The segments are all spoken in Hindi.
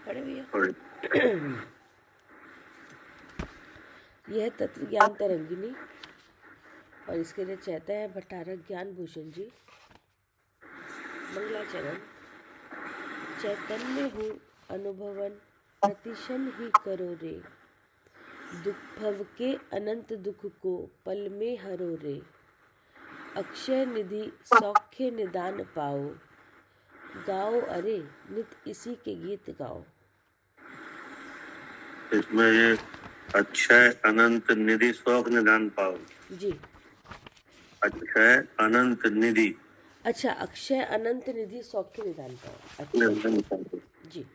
पढ़े भैया। पढ़े। यह तत्व ज्ञान तरंगिनी और इसके रचयिता है भट्टारक ज्ञान भूषण जी। मंगलाचरण। चैतन्य हूँ अनुभवन प्रतिशन ही करो रे, दुख भव के अनंत दुख को पल में हरो रे, अक्षय निधि सौख्य निदान पाओ, गाओ अरे नित इसी के गीत गाओ। इसमें ये अक्षय अनंत निधि शौक निदान पाओ जी। अक्षय अनंत निधि, अच्छा, अक्षय अनंत निधि सौख्य निदान पाओ। अच्छा जी।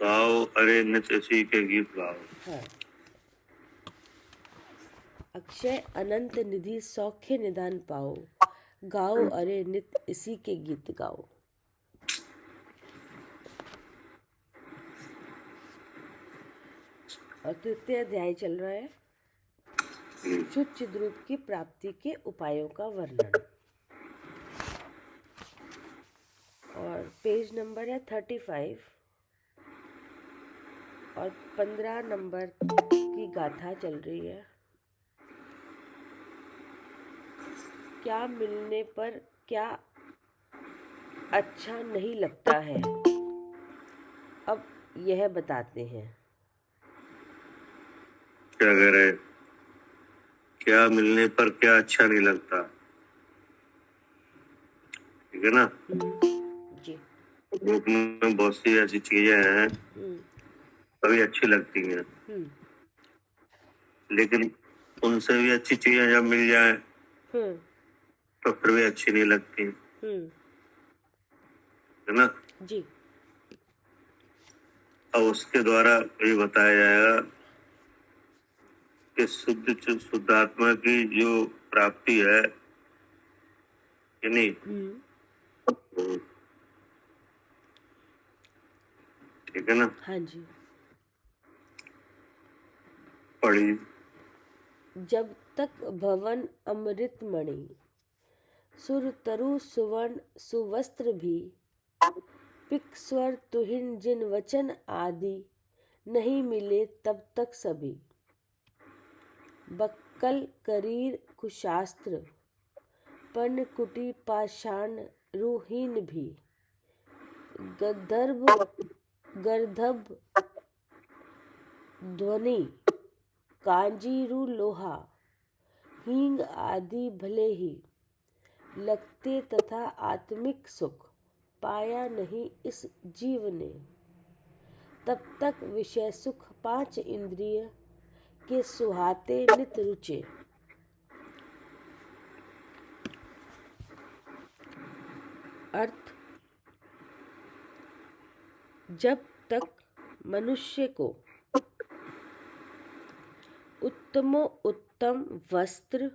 गाओ अरे नित इसी के गीत गाओ। हाँ, अक्षय अनंत निधि सौख्य निदान पाओ, गाओ अरे नित इसी के गीत गाओ। और तृतीय अध्याय चल रहा है शुद्ध चिद्रूप की प्राप्ति के उपायों का वर्णन। और पेज नंबर है 35 और 15 नंबर की गाथा चल रही है। क्या मिलने पर क्या अच्छा नहीं लगता है, अब यह बताते हैं। क्या कह रहे, क्या मिलने पर क्या अच्छा नहीं लगता, ठीक है ना। जी। रूप में बहुत सी ऐसी चीजें हैं कभी अच्छी लगती हैं, लेकिन उनसे भी अच्छी चीजें जब मिल जाए तो फिर भी अच्छी नहीं लगती, है ना जी। अब उसके द्वारा ये बताया जाएगा कि शुद्धात्मा की जो प्राप्ति है कि नहीं, ठीक है ना। हाँ जी। पढ़ी। जब तक भवन अमृत मणि, सुर तरु सुवर्ण सुवस्त्र भी, पिक स्वर तुहिन जिन वचन आदि नहीं मिले तब तक सभी, बक्कल करीर कुशास्त्र पर्ण कुटी पाषाण रूहीन भी, गर्दभ ध्वनि कांजीरू लोहा हींग आदि भले ही लगते तथा आत्मिक सुख पाया नहीं इस जीव ने, तब तक विषय सुख 5 इंद्रिय के सुहाते नित रुचे। अर्थ, जब तक मनुष्य को उत्तमोत्तम वस्त्र,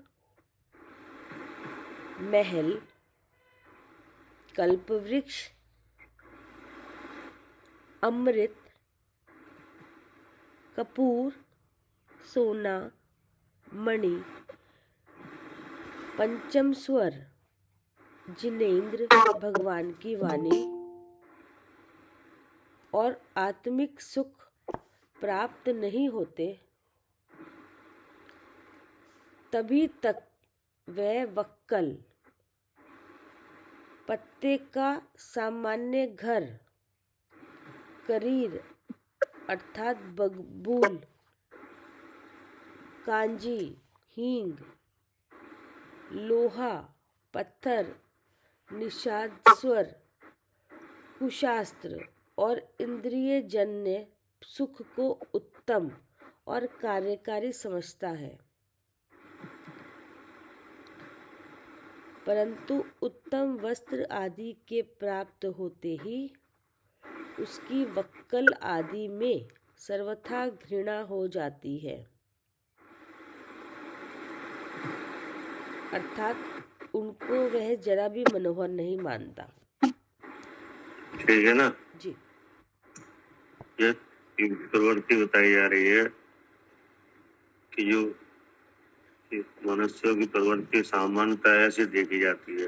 महल, कल्पवृक्ष, अमृत, कपूर, सोना, मणि, पंचम स्वर, जिनेंद्र भगवान की वाणी और आत्मिक सुख प्राप्त नहीं होते, तभी तक वह वक्कल पत्ते का सामान्य घर, करीर अर्थात बबूल, कांजी, हींग, लोहा, पत्थर, निषाद स्वर, कुशास्त्र और इंद्रिय जन्य सुख को उत्तम और कार्यकारी समझता है, परंतु उत्तम वस्त्र आदि के प्राप्त होते ही उसकी वक्कल आदि में सर्वथा घृणा हो जाती है, अर्थात उनको वह जरा भी मनोहर नहीं मानता। ठीक है ना जी। ये प्रवृत्ति बताई जा रही है कि जो मनुष्यों की प्रवृत्ति सामान्यतः ऐसी देखी जाती है।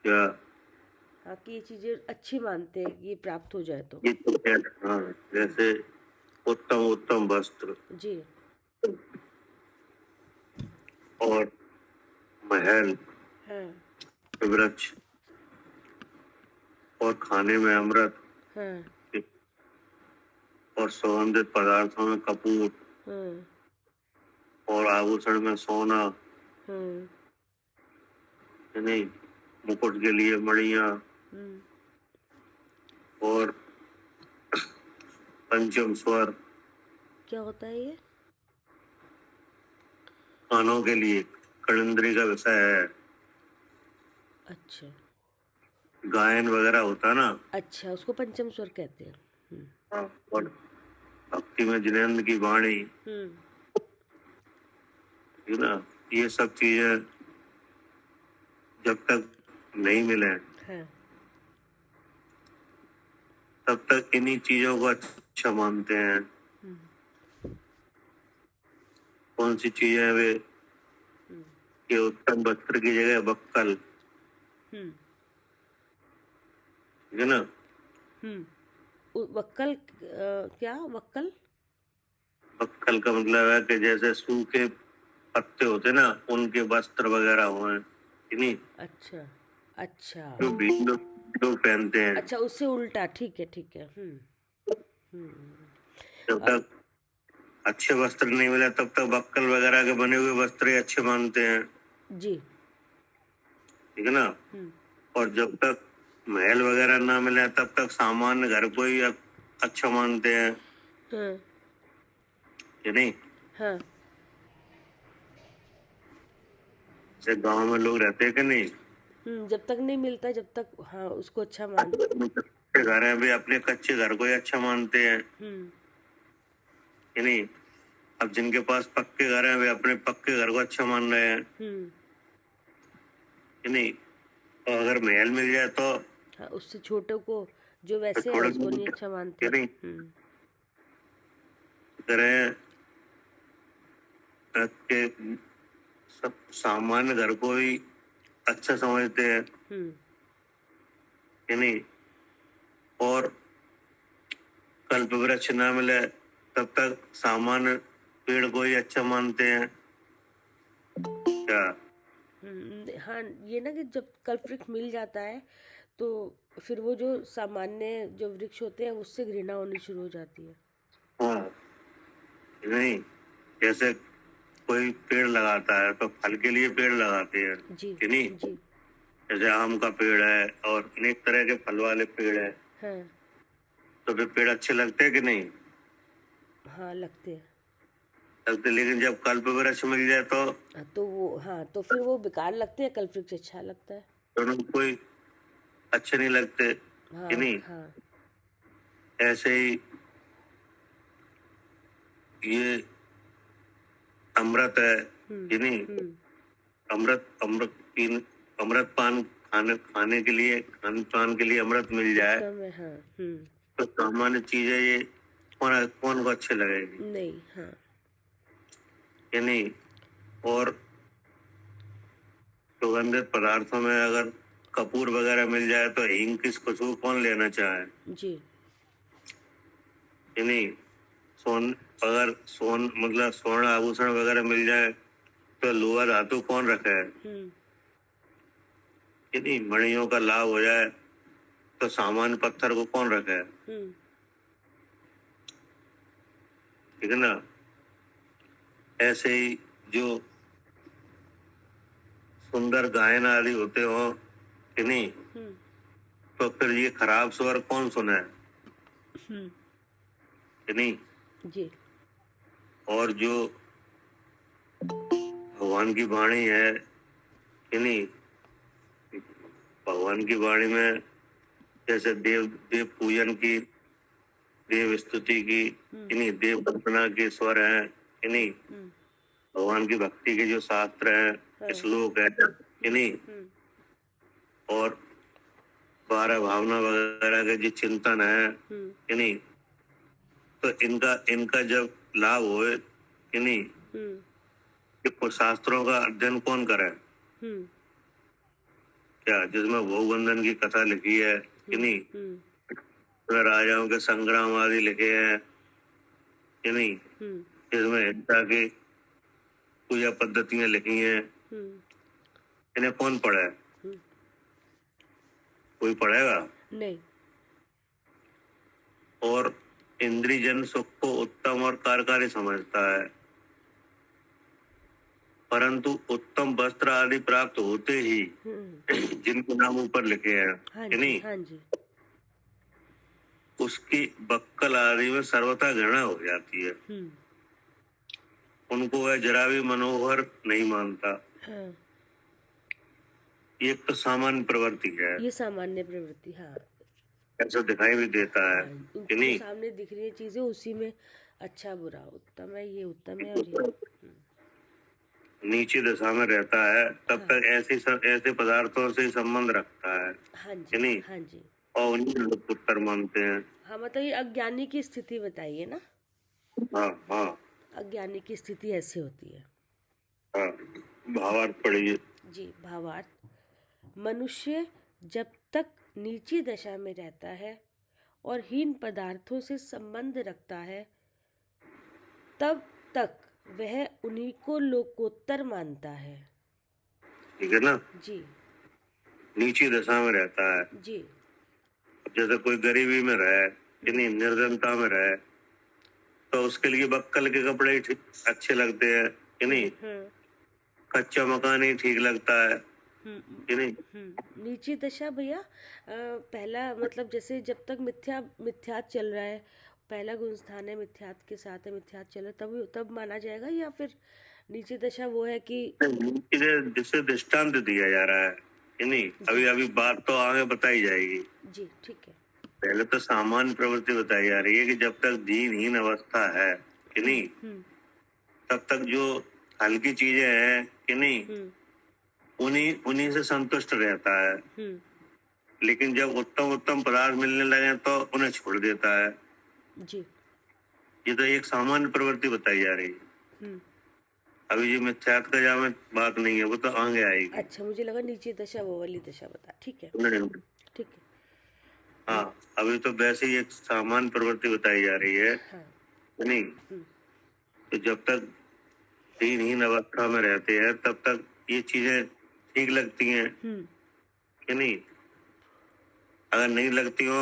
क्या हाँ, कि ये चीजें अच्छी मानते हैं कि ये प्राप्त हो जाए तो। ये तो खैर, हाँ, जैसे उत्तम उत्तम वस्त्र जी। और महल, हाँ। वृक्ष और खाने में अमृत हाँ। और सुगंधित पदार्थों में कपूर हाँ। और आभूषण में सोना, हाँ। है नहीं, मुकुट के लिए मणियां हम्म। और पंचम स्वर, क्या होता है ये? कानों के लिए कलिंद्री का विषय है। अच्छा। गायन वगैरह होता है ना। अच्छा, उसको पंचम स्वर कहते हैं। हाँ, और भक्ति में जिनेंद्र की वाणी, हम्म। है ना, ये सब चीजें जब तक नहीं मिले हाँ। तब तक इन्हीं चीजों को अच्छा मानते हैं। कौन सी चीजें हैं वे? कि उत्तम वस्त्र की जगह बक्कल, हम्म। ठीक है ना। वक्कल, क्या वक्कल? बक्कल का मतलब है कि जैसे सूखे पत्ते होते ना, उनके वस्त्र वगैरह हुए, कि नहीं, अच्छा। अच्छा। जो भी लोग पहनते हैं। अच्छा, उससे उल्टा, ठीक है, ठीक है। जब और तक अच्छे वस्त्र नहीं मिले तब तक बक्कल वगैरह के बने हुए वस्त्र ही अच्छे मानते हैं, जी। ठीक है ना। और जब तक महल वगैरह ना मिले तब तक सामान्य घर को ही अच्छा मानते हैं, हाँ। कि नहीं। हाँ। जैसे गांव में लोग रहते हैं कि नहीं, जब तक नहीं मिलता, जब तक, हाँ, उसको अच्छा मान। कच्चे घर हैं, वे अपने कच्चे घर को ही अच्छा मानते हैं, हम्म। कि नहीं। अब जिनके पास पक्के घर हैं वे अपने पक्के घर को अच्छा मान रहे हैं, कि नहीं। और अगर महल मिल जाए तो हाँ, उससे छोटे को, जो वैसे है, थोड़ा, उसको नहीं अच्छा मानते। कि नहीं, करें के सब सामान्य घर को ही अच्छा समझते हैं, कि नहीं। और कल्प वृक्ष ना मिले तब तक सामान्य पेड़ को ही अच्छा मानते हैं, क्या। हाँ, ये ना कि जब कल्प वृक्ष मिल जाता है तो फिर वो जो सामान्य जो वृक्ष होते हैं उससे घृणा होनी शुरू हो जाती है। हाँ, कि नहीं। जैसे कोई पेड़ लगाता है तो फल के लिए पेड़ लगाते हैं, जी। कि नहीं। जी। जैसे आम का पेड़ है और अनेक तरह के फल वाले पेड़ है, हाँ। तो वे पेड़ अच्छे लगते हैं कि नहीं। हाँ, लगते हैं। लगते, लेकिन जब कल्प वृक्ष मिल जाए तो हाँ, तो वो, हाँ, तो फिर वो बेकार लगते हैं, कल्प वृक्ष अच्छा लगता है। दोनों कोई अच्छे नहीं लगते, कि हाँ। नहीं। हाँ। ऐसे ही ये अमृत है, कि नहीं। अमृत अमृत पीन अमृत पान खाने खाने के लिए, खान पान के लिए अमृत मिल जाए उत्तम है, हाँ। तो सामान्य चीज है ये, कौन कौन को अच्छे लगेगी, नहीं। हाँ। कि नहीं। और सुगंधित पदार्थों में अगर कपूर वगैरह मिल जाए तो हींग की खुशबू कौन लेना चाहे, जी। कि नहीं। सोन अगर सोन मतलब स्वर्ण आभूषण वगैरह मिल जाए तो लोहा धातु कौन रखे है, कि नहीं। मणियों का लाभ हो जाए तो सामान्य पत्थर को कौन रखे है, ठीक है ना। ऐसे ही जो सुंदर गायन आदि होते हो, कि नहीं, तो फिर ये खराब स्वर कौन सुने, कि नहीं। जी। और जो भगवान की वाणी है, कि नहीं, भगवान की वाणी में जैसे देव देव पूजन की, देव स्तुति की, कि नहीं, देव वंदना के स्वर हैं, कि नहीं। भगवान की भक्ति के जो शास्त्र हैं, श्लोक है, कि नहीं। और 12 भावना वगैरह के जो चिंतन है, कि नहीं। तो इनका इनका जब लाभ होए, कि नहीं, कि शास्त्रों का अध्ययन कौन करे, क्या, जिसमें भोगबंधन की कथा लिखी है कि नहीं, उसमें राजाओं के संग्राम आदि लिखे हैं कि नहीं, इसमें हिंसा की पूजा पद्धतियां लिखी हैं, इन्हें कौन पढ़ा है? कोई पढ़ेगा? नहीं। और इंद्रिय जन सुख को उत्तम और कारकारी समझता है, परंतु उत्तम वस्त्र आदि प्राप्त होते ही जिनके नाम ऊपर लिखे हैं हाँ कि जी, नहीं, हाँ जी। उसकी बक्कल आदि में सर्वथा घृणा हो जाती है। उनको वह जरा भी मनोहर नहीं मानता। हाँ, ये तो सामान्य प्रवृत्ति है, ये सामान्य प्रवृत्ति, हाँ। ऐसा दिखाई भी देता है हाँ, कि उनको नहीं। सामने दिख रही है चीजें, उसी में अच्छा बुरा, उत्तम है ये, उत्तम है, और ये नीची दशा में रहता है तब हाँ। तक ऐसे पदार्थों से संबंध रखता है हाँ कि जी, नहीं, हाँ जी। और उन्हीं लोग उत्तर मानते हैं। हाँ, मतलब ये अज्ञानी की स्थिति बताइए ना। हाँ हाँ अज्ञानी की स्थिति ऐसी होती है। हाँ, भावार्थ पढ़िए। जी, भावार्थ। मनुष्य जब तक नीची दशा में रहता है और हीन पदार्थों से संबंध रखता है, तब तक वह उन्हीं को लोकोत्तर मानता है। ठीक है ना, जी नीची दशा में रहता है। जी। जैसे कोई गरीबी में रहे कि नहीं, निर्धनता में रहे, तो उसके लिए बक्कल के कपड़े ही अच्छे लगते हैं कि नहीं, कच्चा मकान ही ठीक लगता है कि नहीं। नीची दशा भैया, पहला मतलब जैसे जब तक मिथ्यात चल रहा है, पहला गुण स्थान है, मिथ्यात के साथ है, मिथ्यात चल रहा है, तब माना जाएगा, या फिर नीची दशा वो है कि जिससे दृष्टांत दिया जा रहा है कि नहीं, अभी अभी बात तो आगे बताई जाएगी। जी ठीक है। पहले तो सामान्य प्रवृत्ति बताई जा रही है कि जब तक दीनहीन अवस्था है कि नहीं, तब तक जो हल्की चीजें हैं कि नहीं, उन्हीं उन्हीं से संतुष्ट रहता है। लेकिन जब उत्तम उत्तम पदार्थ मिलने लगे तो उन्हें छोड़ देता है। जी। ये तो एक सामान्य प्रवृत्ति बताई जा रही है। अभी जो मिथ्यात का जहाँ में बात नहीं है, वो तो आगे आएगी। अच्छा, मुझे लगा नीची दशा वो वाली दशा बता। ठीक है, नहीं, ठीक है। हाँ, अभी तो वैसे ही एक सामान्य प्रवृत्ति बताई जा रही है। हाँ। नहीं, तो जब तक दीनहीन अवस्था में रहते हैं तब तक ये चीजें ठीक लगती हैं कि नहीं। अगर नहीं लगती हो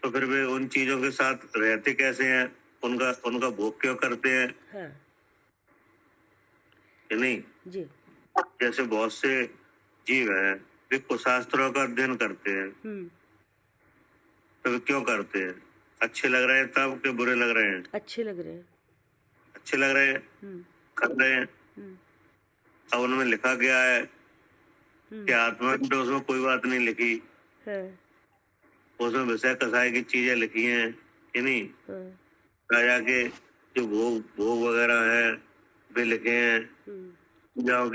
तो फिर वे उन चीजों के साथ रहते कैसे हैं, उनका उनका भोग क्यों करते हैं। हाँ। कि नहीं। जी। जैसे बहुत से जीव हैं, वे कुशास्त्रों का अध्ययन करते हैं, तो वे क्यों करते हैं? अच्छे लग रहे हैं तब के बुरे लग रहे हैं? अच्छे लग रहे हैं। अच्छे लग रहे हैं, कर रहे हैं। अब उनमें लिखा गया है कि आत्मा की तो उसमें कोई बात नहीं लिखी, उसमें विषय कसाई की चीजें लिखी हैं कि नहीं। राजा के जो भोग भोग वगैरह है वे लिखे हैं। पूजाओं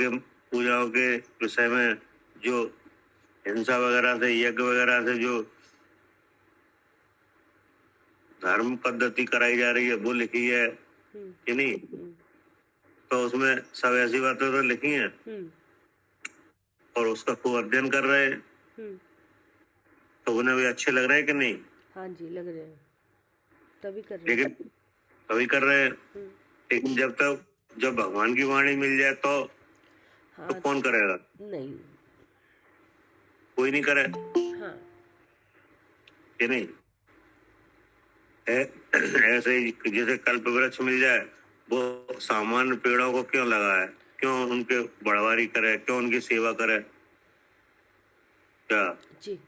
के विषय में जो हिंसा वगैरह से, यज्ञ वगैरह से जो धर्म पद्धति कराई जा रही है वो लिखी है कि नहीं। तो उसमें सब ऐसी बातें तो लिखी हैं, और उसका खूब अध्ययन कर रहे हैं, तो उन्हें भी अच्छे लग रहे हैं कि नहीं। हाँ जी, लग रहे हैं, तभी कर रहे हैं। लेकिन तभी कर रहे हैं, लेकिन जब भगवान की वाणी मिल जाए तो हाँ, तो कौन करेगा? नहीं, कोई नहीं करे। हाँ। कि नहीं। ऐसे ही जैसे कल्प वृक्ष मिल जाए, वो सामान्य पेड़ों को क्यों लगाए, क्यों उनके बढ़वारी करे, क्यों उनकी सेवा करे? क्या जी।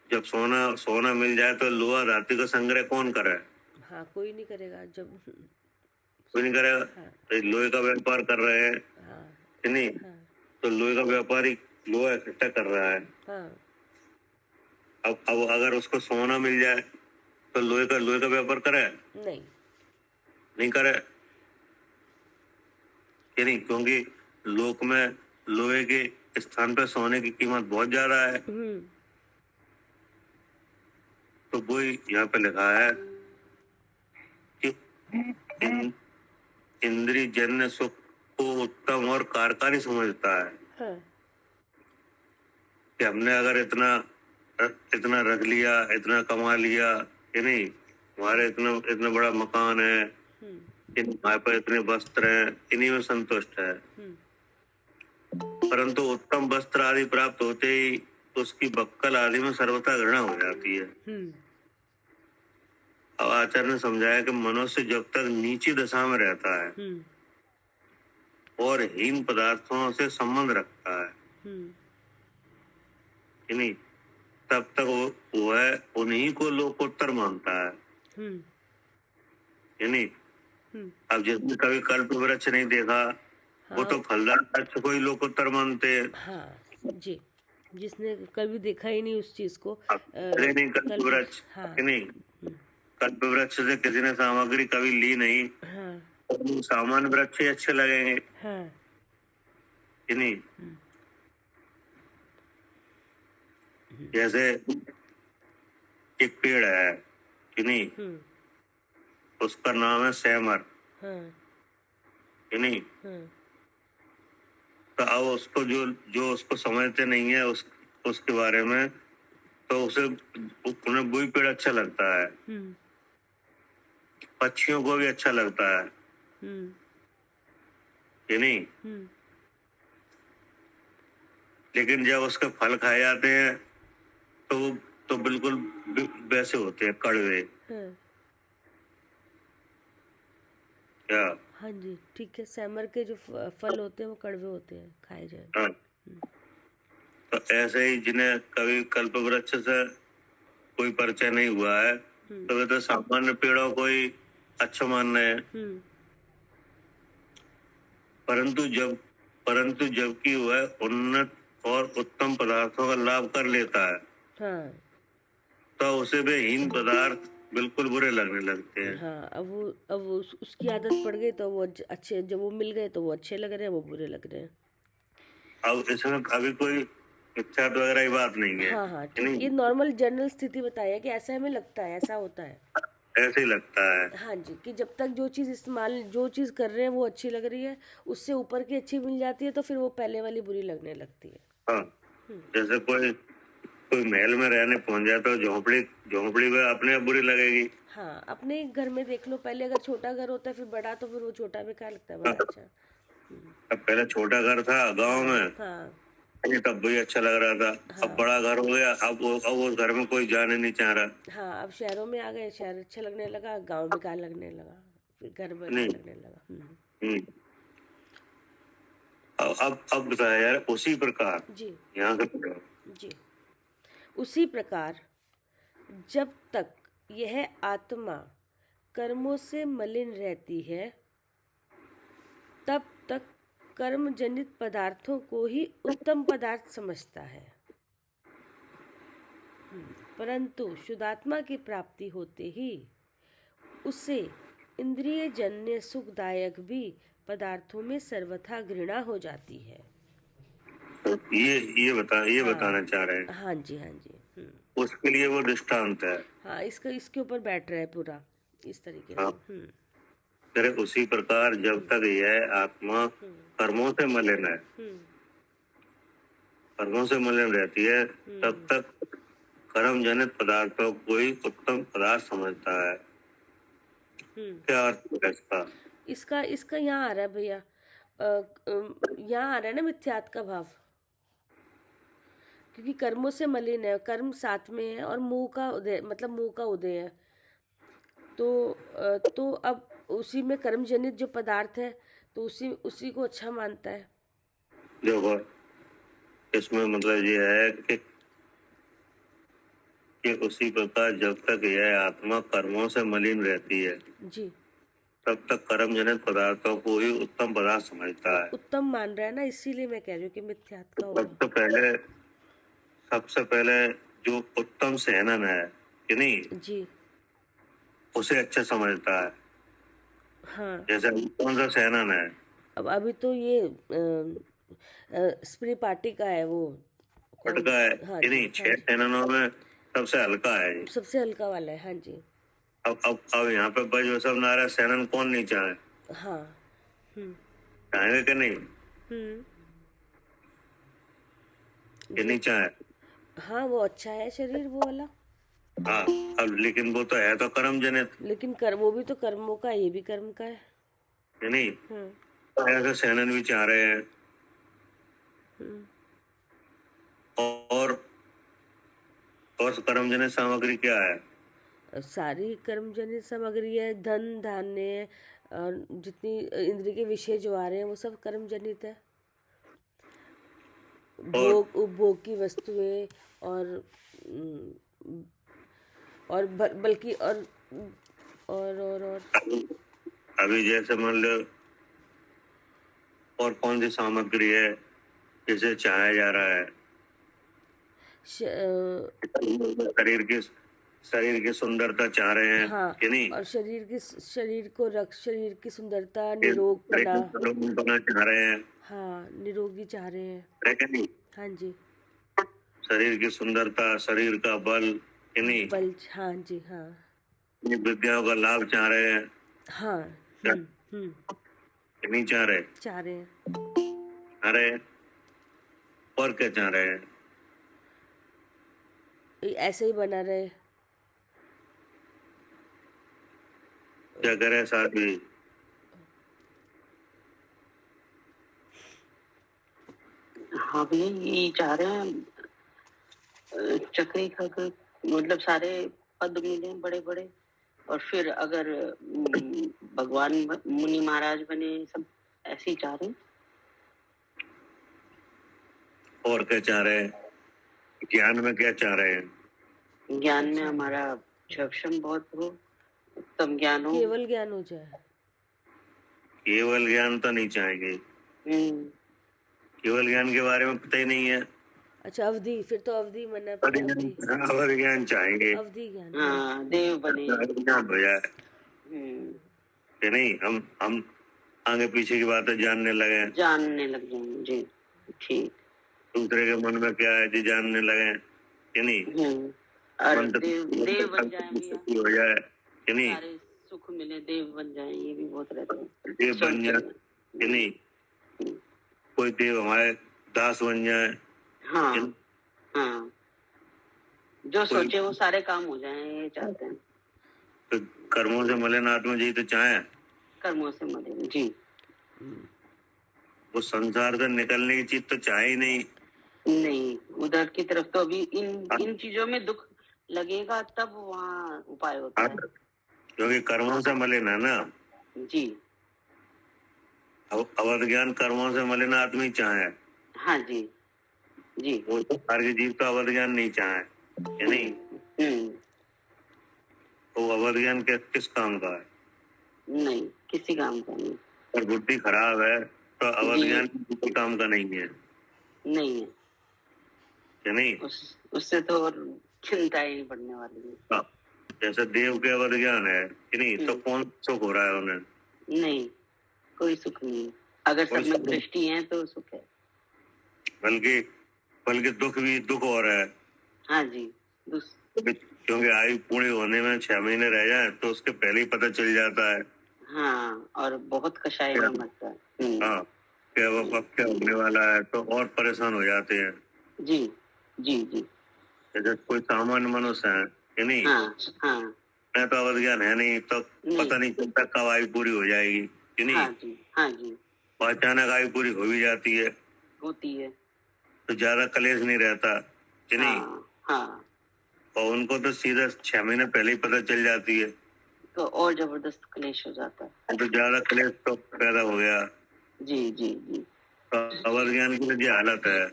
जब सोना सोना मिल जाए तो लोहा धातु का संग्रह कौन करे? हाँ, कोई नहीं करेगा जब। कोई नहीं करेगा। हाँ। तो लोहे का व्यापार कर रहे हैं कि नहीं, तो लोहे का व्यापारी लोहा इकट्ठा कर रहा है। अब अगर उसको सोना मिल जाए तो लोहे का व्यापार करे? नहीं करे कि नहीं, क्योंकि लोक में लोहे के स्थान पे सोने की कीमत बहुत ज्यादा है। तो वही यहाँ पे लिखा है कि इंद्रिय जन्य सुख को उत्तम और कारकारी समझता है। कि हमने अगर इतना रख लिया, इतना कमा लिया कि नहीं, हमारे इतना बड़ा मकान है, हमारे पास इतने वस्त्र हैं, इन्हीं में संतुष्ट है। परंतु उत्तम वस्त्र आदि प्राप्त होते ही उसकी बक्कल आदि में सर्वथा घृणा हो जाती है। अब आचार्य ने समझाया कि मनुष्य जब तक नीची दशा में रहता है और हीन पदार्थों से संबंध रखता है कि नहीं, तब तक वह उन्हीं को लोकोत्तर मानता है कि नहीं। अब जिसने कभी कल्प वृक्ष नहीं देखा, वो तो फलदार वृक्ष को ही लोकोत्तर मानते हैं। हाँ जी, जिसने कभी देखा ही नहीं उस चीज को, नहीं कल्प वृक्ष कि नहीं, कल्प वृक्ष से किसी ने सामग्री कभी ली नहीं, तो सामान्य वृक्ष ही अच्छे लगेंगे कि नहीं। जैसे एक पेड़ है कि नहीं, उसका नाम है सैमर कि नहीं। तो अब उसको जो उसको समझते नहीं है उसके बारे में, तो उन्हें वही पेड़ अच्छा लगता है, पक्षियों को भी अच्छा लगता है कि नहीं। लेकिन जब उसके फल खाए जाते हैं तो बिल्कुल वैसे होते हैं, कड़वे। क्या? हाँ जी, ठीक है, सैमर के जो फल होते हैं वो कड़वे होते हैं, खाए जाए। हाँ। तो ऐसे ही जिन्हें कभी कल्प वृक्ष से कोई परिचय नहीं हुआ है, तो वे तो सामान्य पेड़ों को ही अच्छा मान रहे हैं। परंतु जबकि वह उन्नत और उत्तम पदार्थों का लाभ कर लेता है, तो उसे वे हीन पदार्थ बिल्कुल बुरे लगने लगते हैं। हाँ, अब उसकी आदत पड़ गई तो वो अच्छे, जब वो मिल गए तो वो अच्छे लग रहे हैं, वो बुरे लग रहे हैं। अब इसमें अभी कोई इच्छा वगैरह की बात नहीं है। हाँ, ठीक, ये नॉर्मल जनरल स्थिति बताया कि ऐसा हमें लगता है, ऐसा होता है, ऐसे ही लगता है। हाँ जी, कि जब तक जो चीज़ कर रहे हैं वो अच्छी लग रही है, उससे ऊपर की अच्छी मिल जाती है, तो फिर वो पहले वाली बुरी लगने लगती है। हाँ, जैसे कोई महल में रहने पहुंच जाए तो झोंपड़ी में अपने आप बुरी लगेगी। हाँ, अपने घर में देख लो, पहले अगर छोटा घर होता है फिर बड़ा, तो फिर वो छोटा बेकार लगता है, बड़ा अच्छा। अब पहले छोटा घर था गांव में, तब भी अच्छा लग रहा था। अब बड़ा घर हो गया, अब उस घर में कोई जाने नहीं चाह रहा। हाँ, अब शहरों में आ गए, शहर अच्छा लगने लगा, गांव बेकार लगने लगा, फिर घर बेकार लगने लगा। अब बताया यार, उसी प्रकार जी यहाँ से जी, उसी प्रकार जब तक यह आत्मा कर्मों से मलिन रहती है, तब तक कर्म जनित पदार्थों को ही उत्तम पदार्थ समझता है। परंतु शुद्धात्मा की प्राप्ति होते ही उसे इंद्रिय जन्य सुखदायक भी पदार्थों में सर्वथा घृणा हो जाती है। ये बताना चाह रहे हैं। हाँ जी, उसके लिए वो दृष्टांत है। हाँ, इसके ऊपर बैठ रहा है पूरा इस तरीके से। हाँ। उसी प्रकार जब तक यह आत्मा कर्मों से मलिन है, कर्मों से मलिन रहती है, तब तक कर्म जनित पदार्थों को ही उत्तम पदार्थ समझता है। क्या अर्थ है इसका? इसका यहाँ आ रहा है भैया, यहाँ आ रहा है ना मिथ्यात्व का भाव, क्योंकि कर्मों से मलिन है, कर्म साथ में है, और मुंह का उदय, मतलब मुंह का उदय है, तो अब उसी में कर्म जनित जो पदार्थ है, तो उसी को अच्छा मानता है। देखो, इसमें मतलब ये है कि उसी प्रकार जब तक यह आत्मा कर्मों से मलिन रहती है जी, तब तक कर्म जनित पदार्थों को ही उत्तम पदार्थ समझता है। उत्तम मान रहा है ना, इसीलिए मैं कह रही हूँ कि मिथ्यात्व का होगा। सबसे पहले जो उत्तम सेनन है कि नहीं जी, उसे अच्छा समझता है। हाँ, जैसे कौन सा सेनन है? अब अभी तो ये स्प्री पार्टी का है, वो पटका है हाँ कि जी, नहीं। 6 सेननों में सबसे हल्का है ये। सबसे हल्का वाला है, हाँ जी। अब यहाँ पे बजवसव नारायण सेनन कौन नहीं चाहे? हाँ, चाहेंगे कि नहीं? ये नहीं चाहे। हाँ वो अच्छा है शरीर वो वाला, हाँ, अब लेकिन वो तो है तो कर्म जनित, लेकिन कर्म वो भी तो कर्मों का, ये भी कर्म का है। है नहीं। हाँ। तो ऐसा सेनन भी चाह रहे हैं। हम्म। और और कर्म जनित सामग्री क्या है? और सारी कर्मजन्य सामग्री है, धन धान्य और जितनी इंद्रिय के विषय जो आ रहे हैं वो सब कर्म जनित है। और भोग उपभोग की वस्तुएं और अम, और बल्कि और अभी अभी जैसे मान लो, और कौन सी सामग्री है जिसे चाहा जा रहा है? शरीर की सुंदरता चाह रहे हैं हाँ, कि नहीं? और शरीर की सुंदरता, शरीर निरोगपना। को बना चाह रहे हैं, हाँ, निरोगी चाह रहे हैं। है कि नहीं? हाँ जी। शरीर की सुंदरता, शरीर का बल, कि नहीं? बल, हाँ जी, हाँ। अपनी विद्याओं का लाभ चाह रहे हैं, हाँ। क्या हम्म। कि नहीं चाह रहे? चाह रहे हैं। अरे, और क्या चाह रहे हैं? ऐसे ही बना रहे। क्या करे साथ भी? हाँ भैया ये चाह रहे हैं चक्री का मतलब सारे पद मिले बड़े बड़े, और फिर अगर भगवान मुनि महाराज बने, सब ऐसे ही चाह रहे हैं। और क्या चाह रहे हैं? ज्ञान में क्या चाह रहे हैं? ज्ञान में हमारा सक्षम बहुत हो, उत्तम ज्ञान हो। केवल ज्ञान हो जाए। केवल ज्ञान तो नहीं चाहेंगे। केवल ज्ञान के बारे में पता ही नहीं है। अच्छा, अवधि, फिर तो अवधि मना अवधि अवध ज्ञान चाहेंगे। अवधि ज्ञान। हाँ, देव बने। ज्ञान हो जाए कि नहीं, हम आगे पीछे की बातें जानने लगे, जानने लग जाएंगे। जी ठीक। दूसरे के मन में क्या है जी जानने लगे, कि नहीं? और मन तो देव बन जाए भैया, हो जाए कि नहीं? सारे सुख मिले, देव बन जाए, ये भी बहुत रहता है। देव बन जाए कि नहीं? कोई देव हमारे दास बन जाए। हाँ हाँ, जो सोचे वो सारे काम हो जाए, ये चाहते हैं। तो कर्मों से मलिन आत्मा जी तो चाहे, कर्मों से मलिन। जी वो संसार से निकलने की चीज तो चाहे ही नहीं। नहीं, उधर की तरफ तो अभी इन चीजों में दुख लगेगा तब वहाँ उपाय होता है। क्योंकि कर्मों से मलिन है ना। जी अवध ज्ञान कर्मों से मलिन आदमी चाहे। हाँ जी जी। वो तो सारे जीव तो अवध ज्ञान नहीं चाहे, है नहीं? वो अवध ज्ञान किस काम का है? नहीं, किसी काम का नहीं। और बुद्धि खराब है तो अवध ज्ञान किसी काम का नहीं है, नहीं है, है नहीं? उससे तो और चिंता ही नहीं पड़ने वाली है। जैसे देव के अवध ज्ञान है कि नहीं, तो कौन सुख हो रहा है उन्हें? नहीं, कोई सुख नहीं है। अगर सब में दृष्टि है तो सुख है। बल्कि दुख भी दुख हो रहा है। हाँ जी, क्योंकि आयु पूरी होने में 6 महीने रह जाए तो उसके पहले ही पता चल जाता है। हाँ, और बहुत कषाय में मरता है। हाँ, क्या वो कब क्या होने वाला है, तो और परेशान हो जाते हैं। जी जी जी। जैसे कोई सामान्य मनुष्य है कि नहीं, हाँ हाँ, मैं तो अवध ज्ञान है नहीं, तो पता नहीं चलता कब आयु पूरी हो जाएगी, कि नहीं? हाँ जी हाँ जी। अचानक आयु पूरी हो भी जाती है, होती है तो ज्यादा कलेश नहीं रहता, कि नहीं? हाँ, और उनको तो सीधा 6 महीने पहले ही पता चल जाती है, तो और जबरदस्त क्लेश हो जाता है। तो ज्यादा कलेश तो पैदा हो गया। जी जी जी। तो अवध ज्ञान की ये हालत है।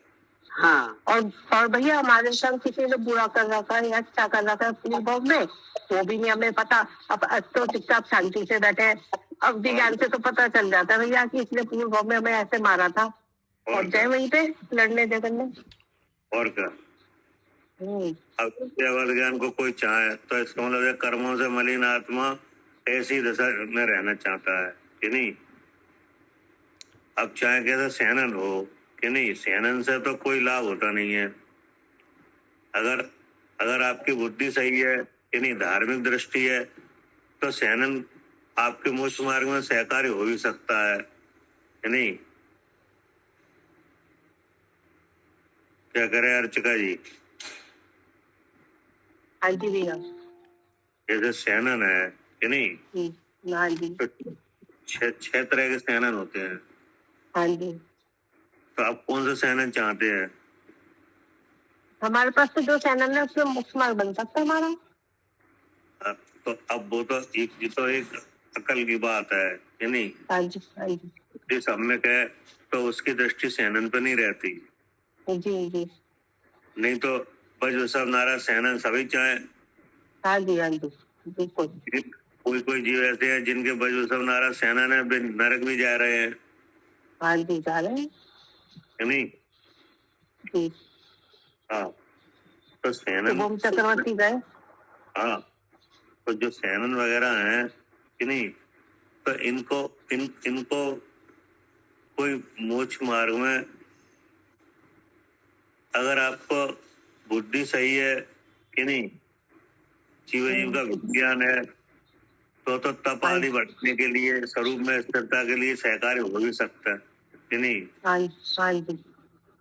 हाँ, और भैया हमारे संग किसी ने बुरा कर रखा है या अच्छा कर रखा है पूरी भोग में, वो भी नहीं हमें पता। अब तो चुपचाप शांति से बैठे हैं। अब ज्ञान से तो पता चल जाता है भैया कि इसने पूरी भोग में हमें ऐसे मारा था, और जाए वहीं पे लड़ने झगड़ने। और क्या? अब अवध ज्ञान को कोई चाहे तो इसका मतलब है कर्मों से मलिन आत्मा ऐसी दशा में रहना चाहता है, कि नहीं? अब चाहे कैसा सेनन हो, कि नहीं, सेनन से तो कोई लाभ होता नहीं है। अगर अगर आपकी बुद्धि सही है, कि नहीं, धार्मिक दृष्टि है, तो सेनन आपके मोक्ष मार्ग में सहकारी हो भी सकता है, कि नहीं? क्या करे अर्चका जी, हाँ जी भैया। जैसे सैनन है कि नहीं, हाँ जी। तो छह तरह के सैनन होते हैं, हाँ जी। तो आप कौन सा सैनन चाहते हैं? हमारे पास तो जो चैनल है उसमें मुफ्त मार्ग बन सकता है हमारा। तो अब वो तो ये तो एक अकल की बात है कि नहीं। हाँ जी। हाँ जी। जिस सम्यक है तो उसकी दृष्टि सैनन पर नहीं रहती, जी जी। नहीं तो बज सब नारा सैनन सभी चाहे। हाँ जी। हाँ जी बिल्कुल। कोई कोई जीव ऐसे हैं जिनके बज सब नारा सैनन है, वे नरक भी जा रहे हैं हाँ जी जा रहे हैं। कि नहीं। जी। हाँ, तो तो सैनन, वो चक्रवर्ती गए। हाँ, तो जो सैनन वगैरह हैं कि नहीं, तो इनको कोई मोक्ष मार्ग में अगर आपको बुद्धि सही है कि नहीं, जीव का विज्ञान है, तो तप हाँ आदि बढ़ने के लिए, स्वरूप में स्थिरता के लिए सहकार्य हो भी सकता है कि नहीं। हाँ हाँ जी।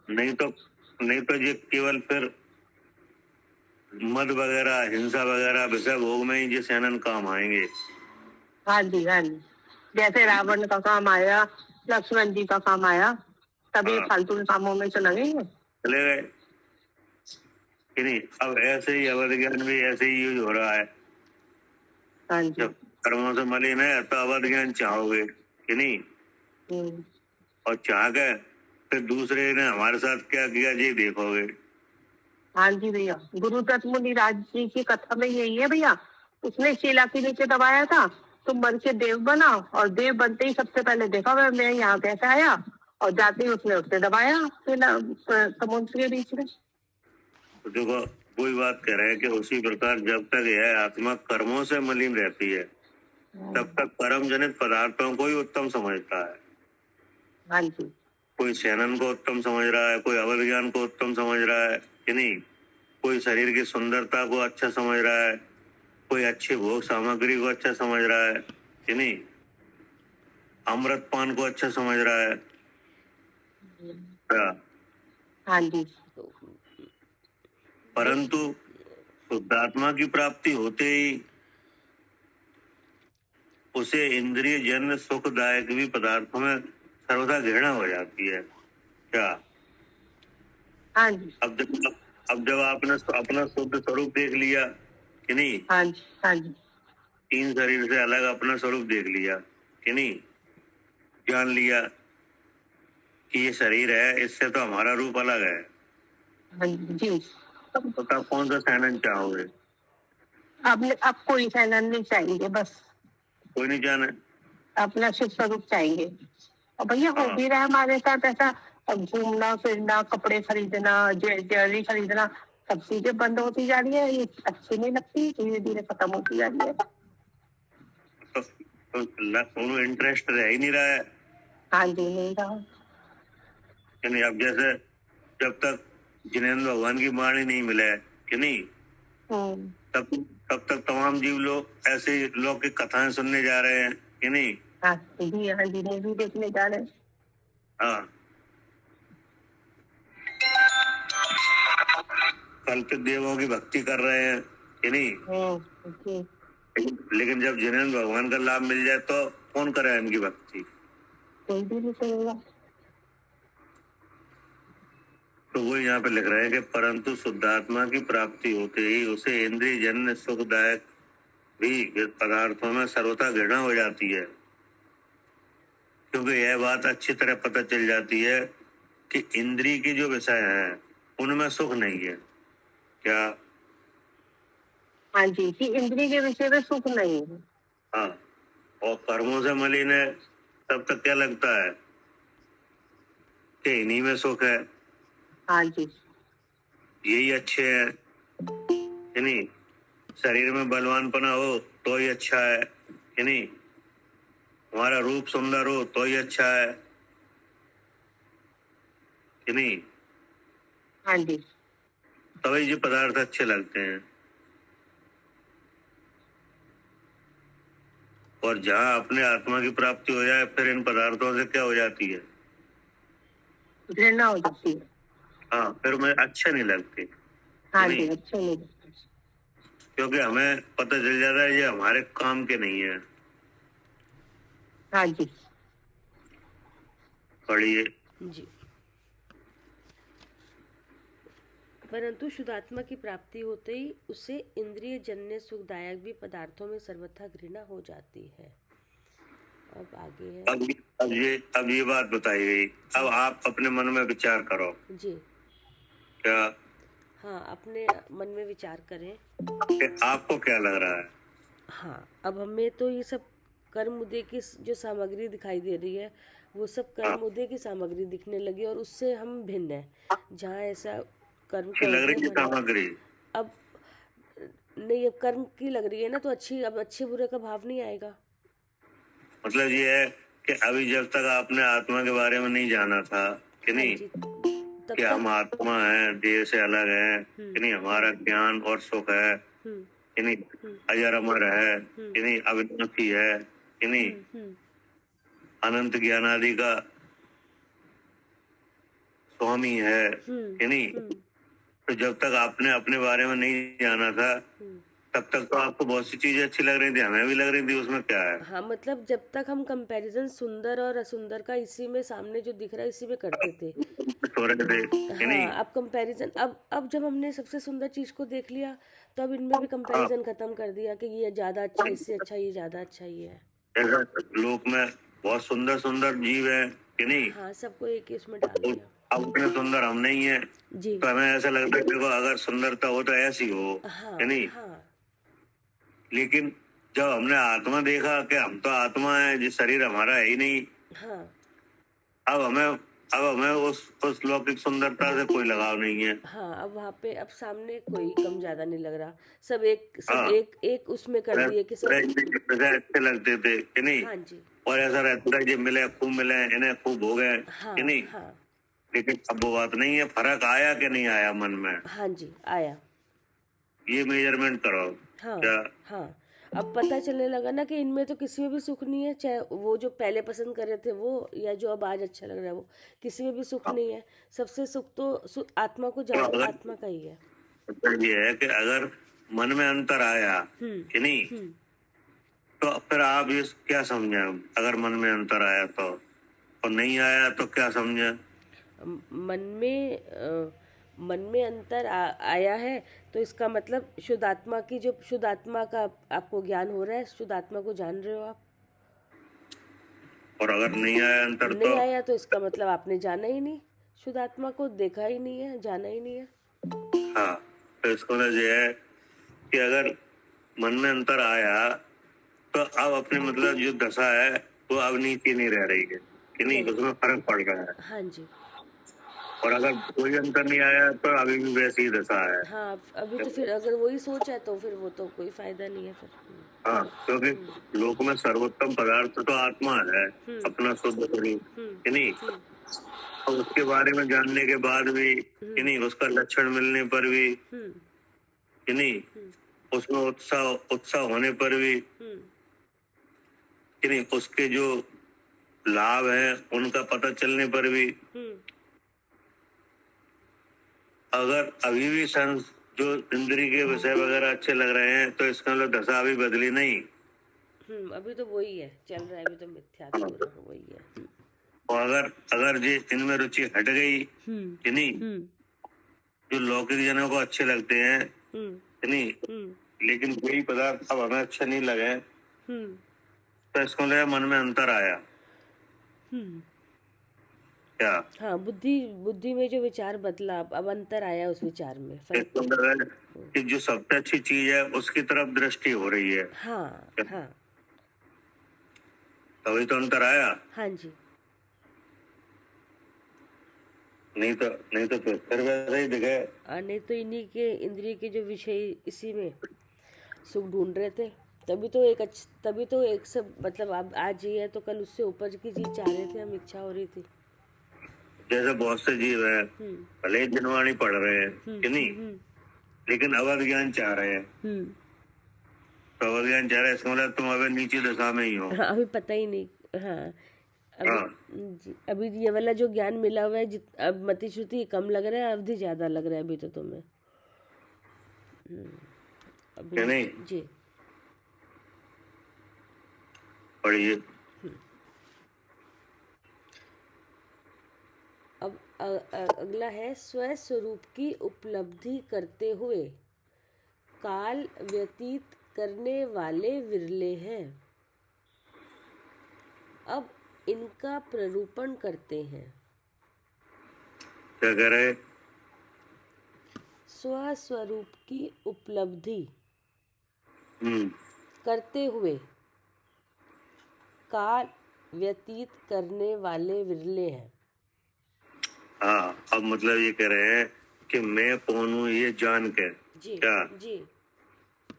नहीं तो ये केवल फिर मद वगैरह, हिंसा वगैरह, विषय भोग में ही ये सैनन काम आएंगे। हाँ जी। हाँ जी। जैसे रावण का काम आया, लक्ष्मण जी का काम आया, तभी हाँ, फालतू के कामों में तो लगेंगे। चले गए कि नहीं। अब ऐसे ही अवध ज्ञान भी ऐसे ही यूज हो रहा है। हाँ जी। जब कर्मों से मलिन है तो अवध ज्ञान चाहोगे कि नहीं, हम्म। और चाह के फिर दूसरे ने हमारे साथ क्या किया जी देखोगे। हाँ जी भैया, गुरु दत्त मुनि राज जी की कथा में यही है भैया। उसने शिला के नीचे दबाया था तो मर के देव बना, और देव बनते ही सबसे पहले देखा मैं यहाँ कैसे आया, और जाते ही उसने उससे दबाया शिला समुद्र के बीच में। तो देखो, वही बात कह रहे हैं कि उसी प्रकार जब तक यह आत्मा कर्मों से मलिन रहती है तब तक कर्म जनित पदार्थों को ही उत्तम समझता है। हाँ जी। कोई सैनन को उत्तम समझ रहा है, कोई अवध ज्ञान को उत्तम समझ रहा है कि नहीं, कोई शरीर की सुंदरता को अच्छा समझ रहा है, कोई अच्छी भोग सामग्री को अच्छा समझ रहा है कि नहीं, अमृत पान को अच्छा समझ रहा है। हाँ, हाँ जी। परंतु शुद्धात्मा की प्राप्ति होते ही उसे इंद्रिय जन्य सुखदायक भी पदार्थों में सर्वदा घृणा हो जाती है। क्या? हाँ जी। अब जब आपने अपना शुद्ध स्वरूप देख लिया कि नहीं, हाँ जी। हाँ जी। तीन शरीर से अलग अपना स्वरूप देख लिया कि नहीं, जान लिया कि ये शरीर है, इससे तो हमारा रूप अलग है, हाँ जी। तब तो तब कौन सा सैनन चाहोगे? अब कोई चैनल नहीं चाहिए, बस कोई नहीं जाने। अपना शिव स्वरूप चाहेंगे। और भैया हो हाँ, भी रहा है हमारे साथ ऐसा। अब घूमना फिरना, कपड़े खरीदना, ज्वेलरी खरीदना, सब चीजें बंद होती जा रही है। ये अच्छी नहीं लगती, धीरे धीरे खत्म होती जा रही है। तो इंटरेस्ट रह ही नहीं रहा है हाँ जी नहीं रहा। कि नहीं। अब जैसे जब तक जिनेंद्र भगवान की वाणी नहीं मिले कि नहीं, तब तब तक तमाम जीव लोग ऐसे लौकिक कथाएं सुनने जा रहे हैं कि नहीं। हाँ जी। हाँ जी नहीं भी देखने जा रहे हैं। हाँ, कल्पित देवों की भक्ति कर रहे हैं कि नहीं। जी। लेकिन जब जिनेंद्र भगवान का लाभ मिल जाए तो कौन करे इनकी भक्ति। कोई भी नहीं करेगा। तो वो यहाँ पे लिख रहे हैं कि परंतु शुद्धात्मा की प्राप्ति होते ही उसे इंद्रिय जन्य सुखदायक भी पदार्थों में सर्वथा घृणा हो जाती है, क्योंकि यह बात अच्छी तरह पता चल जाती है कि इंद्रिय के जो विषय हैं उनमें सुख नहीं है। क्या? हाँ जी, कि इंद्रिय के विषय में सुख नहीं है। हाँ, और कर्मों से मलिन है तब तक क्या लगता है कि इन्हीं में सुख है, हाँ जी। यही अच्छे हैं कि नहीं। शरीर में बलवानपना हो तो ही अच्छा है कि नहीं, हमारा रूप सुंदर हो तो ही अच्छा है कि नहीं, हाँ जी। तभी ये पदार्थ अच्छे लगते हैं। और जहाँ अपने आत्मा की प्राप्ति हो जाए फिर इन पदार्थों से क्या हो जाती है? घृणा हो जाती है। हाँ, फिर मैं अच्छे नहीं लगते, हाँ नहीं, जी, अच्छे नहीं। क्योंकि हमें पता चल जाता है ये हमारे काम के नहीं है। हाँ जी। पढ़िए। जी। परंतु शुद्धात्मा की प्राप्ति होते ही उसे इंद्रिय जन्य सुखदायक भी पदार्थों में सर्वथा घृणा हो जाती है। अब आगे है। अब ये बात बताई गई। अब आप अपने मन में विचार करो। जी। क्या? हाँ, अपने मन में विचार करें कि आपको क्या लग रहा है? हाँ, अब हमें तो ये सब कर्म उदय की जो सामग्री दिखाई दे रही है वो सब कर्म उदय की सामग्री दिखने लगी और उससे हम भिन्न है। जहाँ ऐसा कर्म कि का लग उदय रही है बना, सामग्री? अब नहीं, अब कर्म की लग रही है ना, तो अब अच्छे बुरे का भाव नहीं आएगा। मतलब ये है कि अभी जब तक आपने आत्मा के बारे में नहीं जाना था कि हाँ नहीं, जी, तब कि हम तक आत्मा है, देह से अलग है कि नहीं, हमारा ज्ञान और सुख है कि नहीं, अजर अमर है कि नहीं, अविनाशी है कि नहीं, अनंत ज्ञान आदि का स्वामी है कि नहीं, तो जब तक आपने अपने बारे में नहीं जाना था तब तक तो आपको बहुत सी चीजें अच्छी लग रही थी, हमें भी लग रही थी, उसमें क्या है? हाँ, मतलब जब तक हम कंपैरिजन सुंदर और असुंदर का इसी में सामने जो दिख रहा है इसी में करते थे। हो रहे थे कि नहीं? हाँ, अब कंपैरिजन, अब जब हमने सबसे सुंदर चीज को देख लिया तो अब इनमें भी कंपैरिजन खत्म कर दिया कि ये ज्यादा अच्छा, इससे अच्छा ये ज्यादा अच्छा ये है। ऐसा लोक में बहुत सुंदर सुंदर जीव है कि नहीं, हाँ, सबको एक ही उसमें डाल दिया। अब उतने सुंदर हम नहीं है, जी। तो हमें ऐसा लगता है कि देखो अगर सुंदरता हो तो ऐसी हो हाँ कि नहीं। हाँ लेकिन जब हमने आत्मा देखा कि हम तो आत्मा है, जिस शरीर हमारा है ही नहीं, हाँ अब हमें उस लौकिक सुंदरता से कोई लगाव नहीं है। हाँ, अब वहाँ पे अब सामने कोई कम ज्यादा नहीं लग रहा, सब हाँ, एक उसमें कर दिए कि सब। अच्छे लगते थे कि नहीं, हाँ जी। और ऐसा रहता है जो मिले खूब मिले, इन्हें खूब हो गए हाँ कि नहीं। हाँ लेकिन अब वो बात नहीं है, फर्क आया कि नहीं आया मन में, हाँ जी, आया। ये मेजरमेंट करो। हाँ क्या? हाँ, अब पता चलने लगा ना कि इनमें तो किसी में भी सुख नहीं है, चाहे वो जो पहले पसंद कर रहे थे वो या जो अब आज अच्छा लग रहा है वो, किसी में भी सुख नहीं है। सबसे सुख तो आत्मा को तो जान अगर आत्मा का ही है। मतलब ये है कि अगर मन में अंतर आया कि नहीं, तो फिर आप ये क्या समझे? अगर मन में अंतर आया तो, और नहीं आया तो क्या समझे? मन में मन में अंतर आया है तो इसका मतलब शुद्धात्मा की, जो शुद्धात्मा का आपको ज्ञान हो रहा है, शुद्धात्मा को जान रहे हो आप। और अगर नहीं आया अंतर नहीं तो? आया तो इसका मतलब आपने जाना ही नहीं, शुद्धात्मा को देखा ही नहीं है, जाना ही नहीं है। हाँ, तो इसको मतलब ये है कि अगर मन में अंतर आया तो अब अपने मतलब जो दशा है वो अब नीचे नहीं रह रही है कि नहीं, उसमें फर्क पड़ रहा है। हाँ जी। और अगर कोई अंतर नहीं आया तो अभी भी वैसी ही दशा है। हाँ, अभी तो फिर अगर वही सोच है तो फिर वो तो कोई फायदा नहीं है फिर। हाँ, क्योंकि लोक में सर्वोत्तम पदार्थ तो आत्मा है, अपना शुद्ध शरीर कि नहीं, और उसके बारे में जानने के बाद भी कि नहीं, उसका लक्षण मिलने पर भी कि नहीं, उसमें उत्साह होने पर भी कि नहीं, उसके जो लाभ है उनका पता चलने पर भी, अगर अभी भी जो इंद्री के विषय वगैरह अच्छे लग रहे हैं तो इसका मतलब दशा अभी बदली नहीं। अभी तो वही है चल रहा है, अभी तो मिथ्या हो रहा है, वही है। और अगर जो इनमें रुचि हट गई कि नहीं, जो लौकिक जनों को अच्छे लगते हैं कि नहीं, लेकिन कोई पदार्थ अब हमें अच्छे नहीं लगे, तो इसको ले मन में अंतर आया। क्या? हाँ, बुद्धि में जो विचार बदला, अब अंतर आया उस विचार में, फर्क। इसको मतलब है कि जो सबसे अच्छी चीज है उसकी तरफ दृष्टि हो रही है। हाँ हाँ तभी तो अंतर आया। हाँ जी। नहीं तो फिर वैसे ही दिखे। नहीं तो इन्हीं के इंद्रिय के जो विषय इसी में सुख ढूंढ रहे थे, तभी तो एक सब मतलब अब आज ये है तो कल उससे ऊपर की चीज चाह रहे थे, हम इच्छा हो रही थी। जैसे बहुत से जीव है, भले ही जनवाणी पढ़ रहे हैं कि नहीं, लेकिन अवध ज्ञान चाह रहे हैं। तो अवध ज्ञान चाह रहे हैं, इसका मतलब तुम अभी नीचे दशा में ही हो। हाँ, अभी पता ही नहीं। हाँ, हाँ जी, अभी ये वाला जो ज्ञान मिला हुआ है अब मति श्रुति कम लग रहा है, अवधि ज्यादा लग रहा है अभी तो तुम्हें। अभी क्या नहीं जी। पढ़िए। अब अगला है, स्वस्वरूप की उपलब्धि करते हुए काल व्यतीत करने वाले विरले हैं। अब इनका प्ररूपण करते हैं। क्या कह रहे? स्वस्वरूप की उपलब्धि हम्म करते हुए काल व्यतीत करने वाले विरले हैं। हाँ, अब मतलब ये कह रहे हैं कि मैं कौन हूँ ये जान के, जी क्या जी।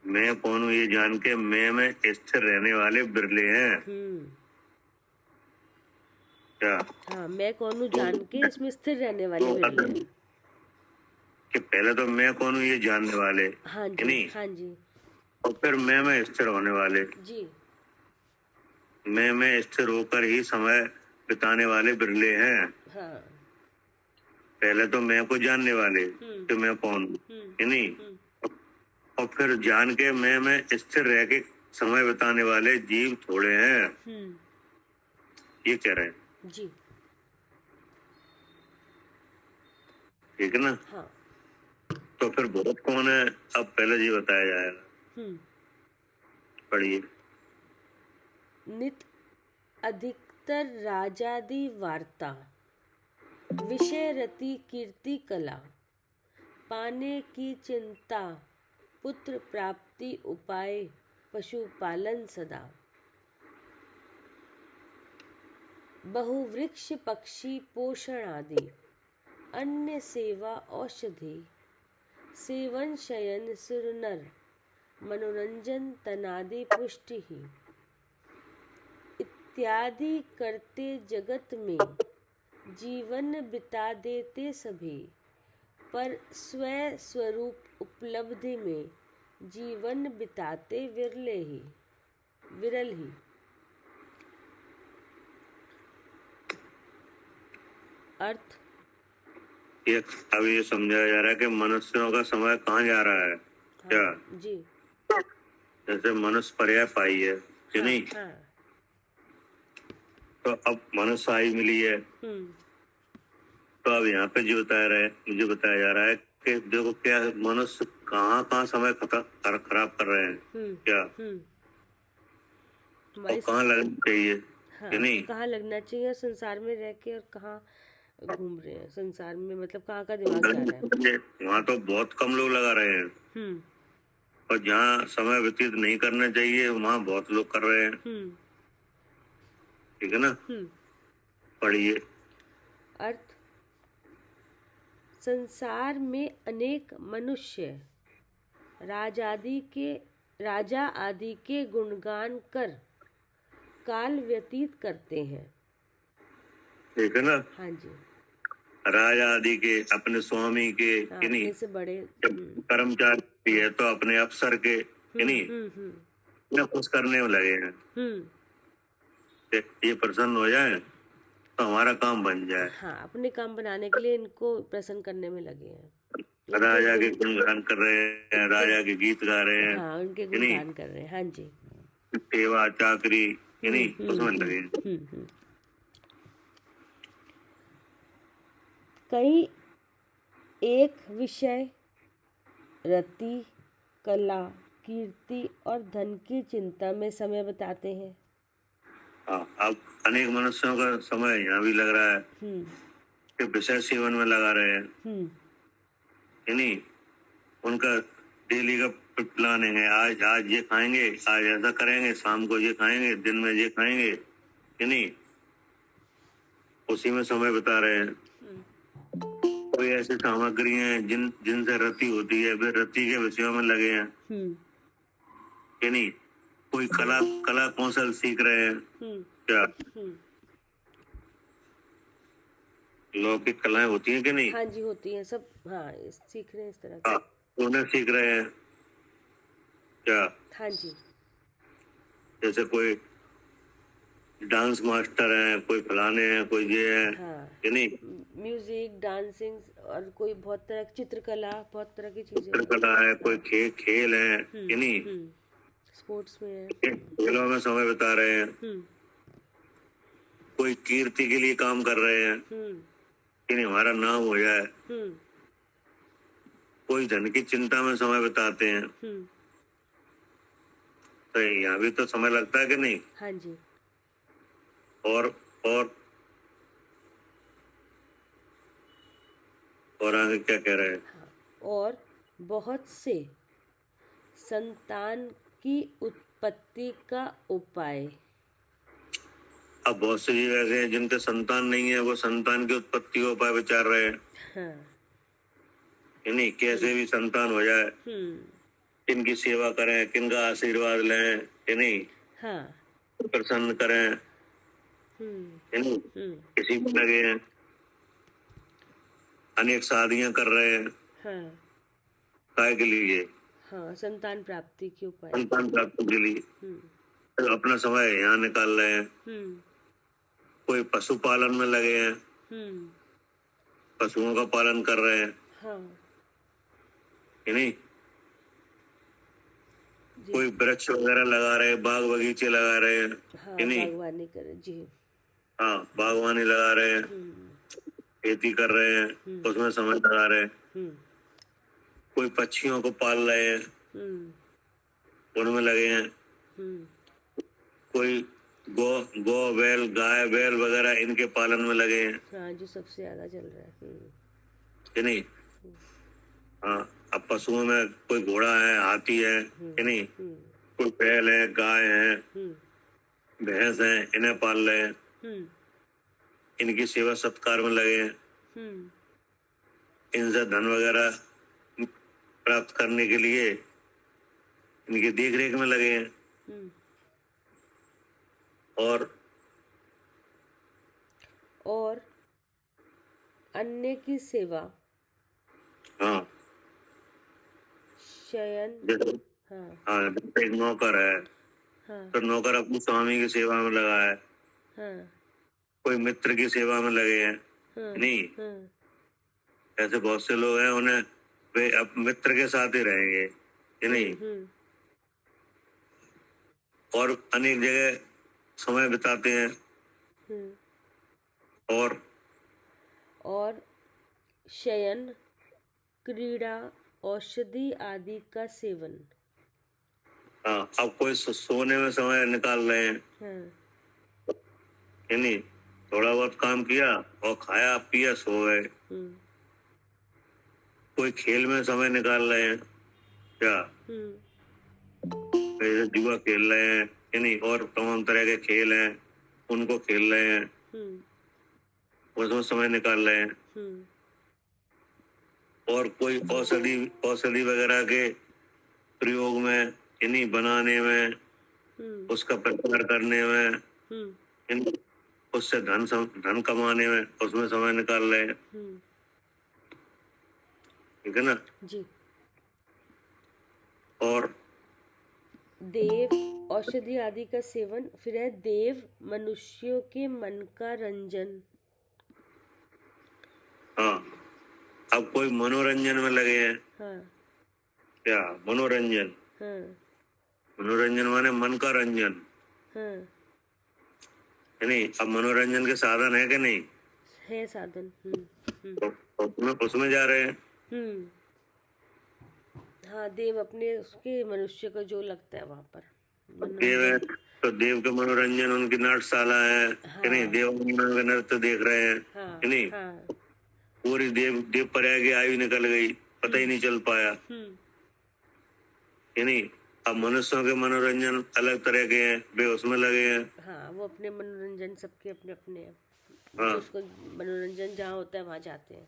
मैं कौन हूँ ये जान के मैं में स्थिर रहने वाले बिरले हैं। क्या हाँ, मैं कौन हूँ जान के इसमें स्थिर रहने वाले विरले हैं। कि पहले तो मैं कौन हूँ ये जानने वाले, हाँ कि जी नहीं, हाँ जी और फिर मैं में स्थिर होने वाले, जी। मैं में स्थिर होकर ही समय बिताने वाले बिरले हैं। हाँ। पहले तो मैं को जानने वाले कि मैं कौन हूँ, कि नहीं, और फिर जान के मैं में स्थिर रह के समय बिताने वाले जीव थोड़े हैं, ये कह रहे हैं। जी। ठीक है ना। हाँ। तो फिर बहुत कौन है, अब पहले जी बताया जाएगा। पढ़िए। नित अधिकतर राजादि वार्ता विषय रति कीर्ति कला पाने की चिंता पुत्र प्राप्ति उपाय पशुपालन सदा बहुवृक्ष पक्षी पोषण आदि अन्य सेवा औषधि सेवन शयन सुर नर मनोरंजन तनादि पुष्टि ही इत्यादि करते जगत में जीवन बिता देते सभी, पर स्व स्वरूप उपलब्धि में जीवन बिताते विरल ही। अर्थ, ये अब ये समझाया जा रहा है कि मनुष्यों का समय कहाँ जा रहा है। क्या जी। जैसे मनुष्य पर्याय पाई है, कि हाँ, नहीं, हाँ। तो अब मनुष्य आई मिली है, तो अब यहाँ पे जो मुझे बताया जा रहा है कि देखो क्या मनुष्य कहाँ कहाँ समय खराब कर रहे हैं, क्या और कहाँ लगना चाहिए, कि नहीं, कहाँ लगना चाहिए और संसार में रह के और कहाँ घूम रहे हैं संसार में, मतलब कहाँ का दिमाग जा रहा है। वहाँ तो बहुत कम लोग लगा रहे हैं, और जहाँ समय व्यतीत नहीं करना चाहिए वहाँ बहुत लोग कर रहे हैं। ठीक है ना। पढ़िए। अर्थ, संसार में अनेक मनुष्य राजा आदि के गुणगान कर काल व्यतीत करते हैं। ठीक है ना। हाँ जी। राजा आदि के, अपने स्वामी के, कि नहीं, अपने से बड़े कर्मचारी भी है तो अपने अफसर के, कि नहीं, कुछ करने में लगे हैं। ये प्रसन्न हो जाए तो हमारा काम बन जाए। हाँ, अपने काम बनाने के लिए इनको प्रसन्न करने में लगे हैं। राजा के गुणगान कर रहे हैं, राजा के गीत गा रहे हैं, हाँ, उनके गुणगान कर रहे हैं। हाँ जी। सेवा चाकरी, कि नहीं, उसमें लगे हैं। कई एक विषय रति कला कीर्ति और धन की चिंता में समय बिताते हैं। अब अनेक मनुष्यों का समय यहाँ भी लग रहा है कि विषय सेवन में लगा रहे हैं, कि नहीं, उनका डेली का प्लानिंग है, आज ये खाएंगे, आज ऐसा करेंगे, शाम को ये खाएंगे, दिन में ये खाएंगे, कि नहीं, उसी में समय बिता रहे हैं। कोई ऐसी सामग्री है जिनसे रति होती है, वे रति के विषयों में लगे हैं, कि नहीं, कोई कला कौशल सीख रहे हैं। क्या लौकिक कलाएं होती हैं, कि नहीं। हाँ जी, होती हैं सब। हाँ, सीख रहे हैं इस तरह के। हाँ, उन्हें सीख रहे हैं। क्या हाँ जी। जैसे कोई डांस मास्टर हैं, कोई फलाने हैं, कोई ये है हाँ, कि नहीं। म्यूजिक, डांसिंग और कोई बहुत तरह की चित्रकला, बहुत तरह की चीजें हैं। चित्रकला है, कोई खेल है कि नहीं, स्पोर्ट्स में है। खेलों में समय बिता रहे हैं, कोई कीर्ति के लिए काम कर रहे हैं कि नहीं, हमारा नाम हो जाए, कोई धन की चिंता में समय बिताते हैं। तो यहाँ भी तो समय लगता है कि नहीं। हाँ जी। और आगे क्या कह रहे हैं। हाँ, और बहुत से संतान की उत्पत्ति का उपाय। अब बहुत से जीव ऐसे हैं जिनके संतान नहीं है, वो संतान की उत्पत्ति का उपाय विचार रहे हैं। हाँ। कि नहीं, कैसे भी संतान हो जाए, किनकी सेवा करें, किनका आशीर्वाद लें कि नहीं, हाँ। प्रसन्न करें कि नहीं, किसी में लगे हैं, अनेक शादियां कर रहे हैं। हाँ। काय के लिए, हाँ, संतान प्राप्ति के उपाय। संतान प्राप्ति के लिए तो अपना समय यहाँ निकाल रहे हैं। कोई पशुपालन में लगे हैं, पशुओं का पालन कर रहे हैं। हाँ। कि नहीं, कोई वृक्ष वगैरह लगा रहे हैं, बाग बगीचे लगा रहे हैं। हाँ, कि नहीं, बागवानी करे जी। हाँ, बागवानी लगा रहे हैं, खेती कर रहे हैं, उसमें समय लगा रहे हैं। कोई पक्षियों को पाल रहे हैं, उनमें लगे हैं। कोई गौ बैल, गाय बैल वगैरह इनके पालन में लगे हैं। हाँ, जो सबसे ज्यादा चल रहा है। कि नहीं, हाँ, अब पशुओं में कोई घोड़ा है, हाथी है कि नहीं, कोई बैल है, गाय है, भैंस है, इन्हें पाल रहे हैं, इनकी सेवा सत्कार में लगे हैं। इनसे धन वगैरह प्राप्त करने के लिए इनकी देख रेख में लगे हैं। और अन्य की सेवा। हाँ। शयन। हाँ। एक नौकर है। हाँ। तो नौकर अपनी स्वामी की सेवा में लगा है। हाँ। कोई मित्र की सेवा में लगे हैं। हाँ। नहीं, हाँ। ऐसे बहुत से लोग हैं, उन्हें वे अब मित्र के साथ ही रहेंगे कि नहीं, और अनेक जगह समय बिताते हैं। और शयन, क्रीड़ा, औषधि आदि का सेवन। हाँ, अब कोई सोने में समय निकाल रहे हैं। हाँ। कि नहीं, थोड़ा बहुत काम किया और खाया पिया सो गए। कोई खेल में समय निकाल रहे हैं क्या, जैसे जुआ खेल रहे हैं कि नहीं, और तमाम तरह के खेल हैं उनको खेल रहे हैं, उसमें समय निकाल रहे हैं। और कोई औषधि वगैरह के प्रयोग में, कि नहीं, बनाने में, उसका प्रचार करने में, उससे धन कमाने में, उसमें समय निकाल रहे हैं। ठीक है ना जी। और देव, औषधि आदि का सेवन। फिर है देव, मनुष्यों के मन का रंजन। हाँ, अब कोई मनोरंजन में लगे हैं। हाँ। क्या मनोरंजन। हाँ। मनोरंजन माने मन का रंजन। हाँ। नहीं, अब मनोरंजन के साधन है कि नहीं, है साधन। तो उसमें जा रहे हैं। हाँ, देव अपने उसके मनुष्य को जो लगता है वहाँ पर देव है, तो देव के मनोरंजन उनकी नाट्यशाला है। हाँ। कि नहीं, देव नृत्य देख रहे हैं। हाँ। कि नहीं, हाँ। पूरी देव प्रयाग की आयु निकल गई, पता ही नहीं चल पाया। कि नहीं, अब मनुष्यों के मनोरंजन अलग तरह के हैं, वे उसमें लगे हैं। हाँ, वो अपने मनोरंजन सबके अपने अपने हैं। हाँ, उसको मनोरंजन जहाँ होता है वहाँ जाते हैं।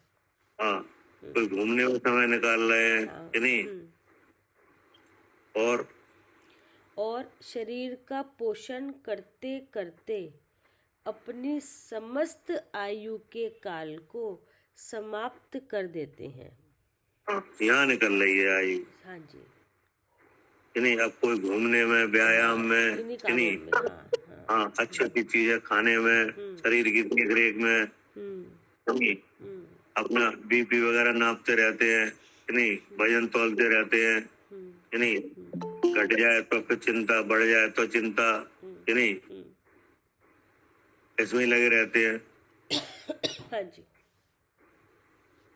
हाँ, कोई घूमने में समय निकाल रहे हैं। हाँ। कि नहीं, और शरीर का पोषण करते करते अपनी समस्त आयु के काल को समाप्त कर देते हैं। यहाँ निकल रही है आयु। हाँ जी। कि नहीं, अब कोई घूमने में, व्यायाम में, इन्हीं कि नहीं, कामों में। हाँ। हाँ, अच्छी अच्छी चीजें खाने में, शरीर की देख रेख में, नहीं, अपना बीपी वगैरह नापते रहते हैं कि नहीं, वजन तौलते रहते हैं कि नहीं, घट जाए तो फिर चिंता, बढ़ जाए तो चिंता कि नहीं, इसमें ही लगे रहते हैं। हाँ जी।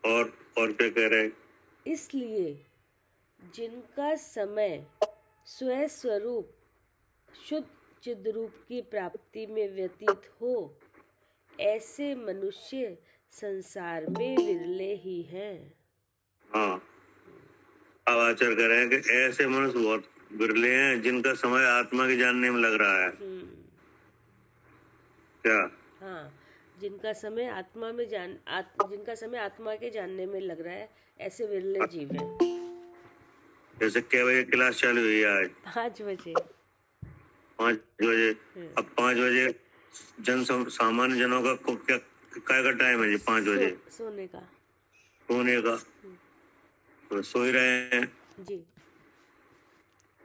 और क्या कह रहे हैं? इसलिए जिनका समय स्वस्वरूप शुद्ध चिद्रूप की प्राप्ति में व्यतीत हो, ऐसे मनुष्य संसार में विरले ही हैं। हाँ, अब आचार्य कह रहे हैं कि ऐसे मनुष्य बहुत विरले हैं जिनका समय आत्मा के जानने में लग रहा है। क्या? हाँ, जिनका समय आत्मा के जानने में लग रहा है, ऐसे विरले जीव हैं। जैसे क्या बजे क्लास चालू हुई है आज? 5 बजे। 5 बजे। अब 5 बजे सामान्य जनों का क्या का टाइम है जी? 5 बजे सोने का। तो सो ही रहे हैं जी।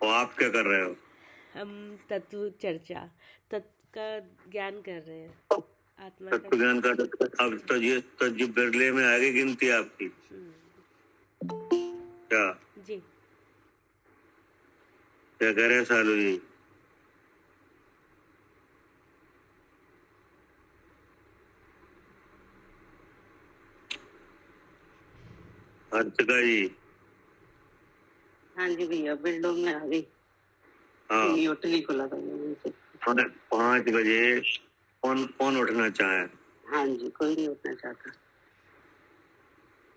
और आप क्या कर रहे हो? हम तत्व चर्चा, तत्व का ज्ञान कर रहे हैं, आत्मा तत्व ज्ञान का। अब तो ये बिरले में आगे गिनती है आपकी। क्या जी। क्या कह रहे हैं सालू जी? अर्चका जी। हाँ जी भैया, बिल्डों में आ गई। हाँ, होटल ही खुला था मैंने से। 5 बजे कौन उठना चाहे? हाँ जी, कोई नहीं उठना चाहता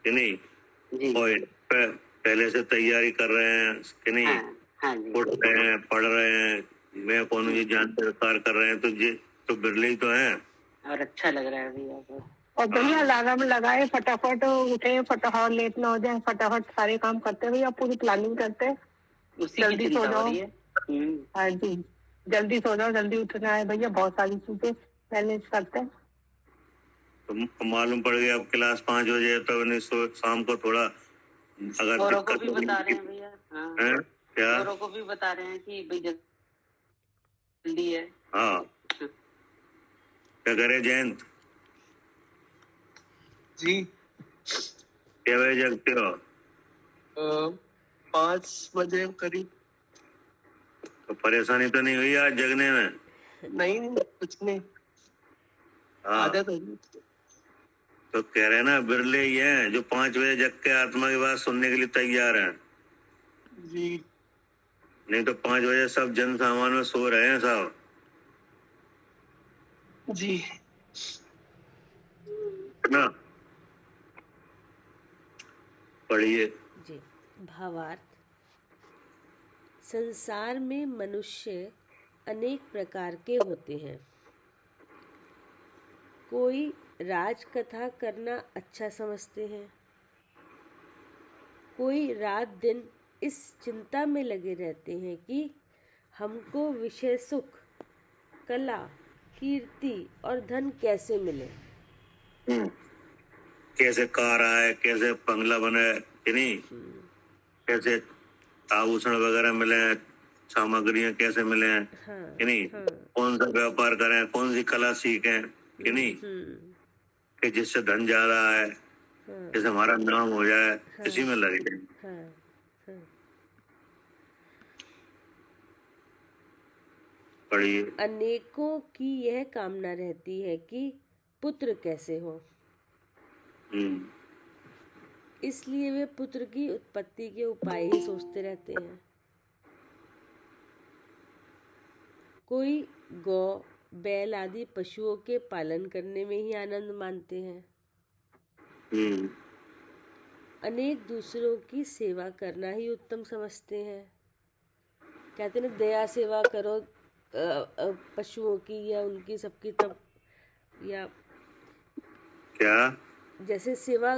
कि नहीं जी। और पहले से तैयारी कर रहे हैं कि नहीं? हाँ जी। उठ रहे हैं, पढ़ रहे हैं, मैं कौन ये जान प्रकार कर रहे हैं, तो बिरले ही तो हैं। और अच्छा लग रहा है भैया को। और भैया अलार्म लगाए, फटाफट उठे, फटाफट लेट ना हो जाए, फटाफट सारे काम करते भैया, पूरी प्लानिंग करते, जल्दी सो जाओ। हाँ जी, जल्दी सो जाओ, जल्दी उठना है भैया, बहुत सारी चीजें मैनेज करते हैं। तो मालूम पड़ गया अब क्लास 5 बजे है, तो नहीं शाम को थोड़ा अगर औरों को दिक्कत भी बता रहे हैं भैया। है क्या? औरों को भी बता रहे हैं कि भाई जल्दी है। हाँ, क्या करे जयंत जी? क्या बजे जगते हो? 5 बजे करीब। तो परेशानी तो नहीं हुई आज जगने में? नहीं, कुछ नहीं, हाँ, आदत होगी। तो कह रहे हैं ना बिरले ही हैं जो 5 बजे जग के आत्मा की बात सुनने के लिए तैयार हैं। जी। नहीं तो 5 बजे सब जन सामान्य में सो रहे हैं साहब। जी। ना पढ़िए जी। भावार्थ, संसार में मनुष्य अनेक प्रकार के होते हैं। कोई राजकथा करना अच्छा समझते हैं, कोई रात दिन इस चिंता में लगे रहते हैं कि हमको विषय सुख, कला, कीर्ति और धन कैसे मिले। कैसे कार आए, कैसे बंगला बने कि नहीं, कैसे आभूषण वगैरह मिले, सामग्रियां कैसे मिले कि नहीं, कौन सा व्यापार करें, कौन सी कला सीखें कि नहीं, कि जिससे धन ज्यादा आए, जिससे हमारा नाम हो जाए, इसी में लगे। पढ़िए। अनेकों की यह कामना रहती है कि पुत्र कैसे हो, इसलिए वे पुत्र की उत्पत्ति के उपाय ही सोचते रहते हैं। कोई गौ, बैल आदि पशुओं के पालन करने में ही आनंद मानते हैं। अनेक दूसरों की सेवा करना ही उत्तम समझते हैं। कहते हैं दया सेवा करो पशुओं की या उनकी सबकी, तब या क्या जैसे सेवा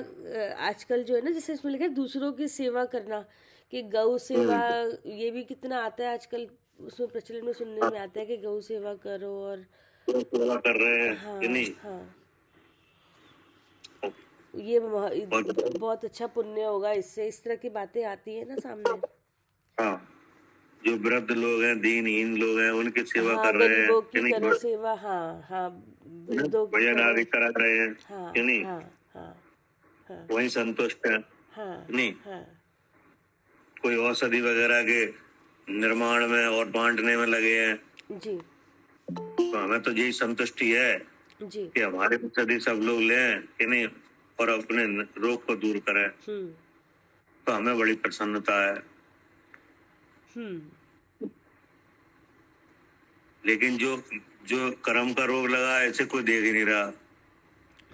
आजकल जो है ना, जैसे इसमें लिखा है दूसरों की सेवा करना, कि गौ सेवा, ये भी कितना आता है आजकल, उसमें प्रचलन में सुनने में आता है कि गौ सेवा करो और सेवा कर रहे हैं कि नहीं। ये बहुत अच्छा पुण्य होगा इससे, इस तरह की बातें आती है ना सामने। जो वृद्ध लोग हैं, दीनहीन लोग हैं, उनकी सेवा हाँ, कर रहे हैं गरीबों कि की नहीं, करो सेवा, हाँ हाँ, वृद्धों की भजन करो, आदि करा रहे हैं हाँ कि नहीं, हाँ हाँ हाँ वही संतुष्ट है हाँ कि नहीं। हाँ कोई औषधि वगैरह के निर्माण में और बांटने में लगे हैं, जी तो हमें तो यही संतुष्टि है जी। कि हमारे औषधि सब लोग लें कि नहीं और अपने रोग को दूर करें, हम्म तो हमें बड़ी प्रसन्नता है। हम्म लेकिन जो जो कर्म का रोग लगा है, ऐसे कोई देख ही नहीं रहा।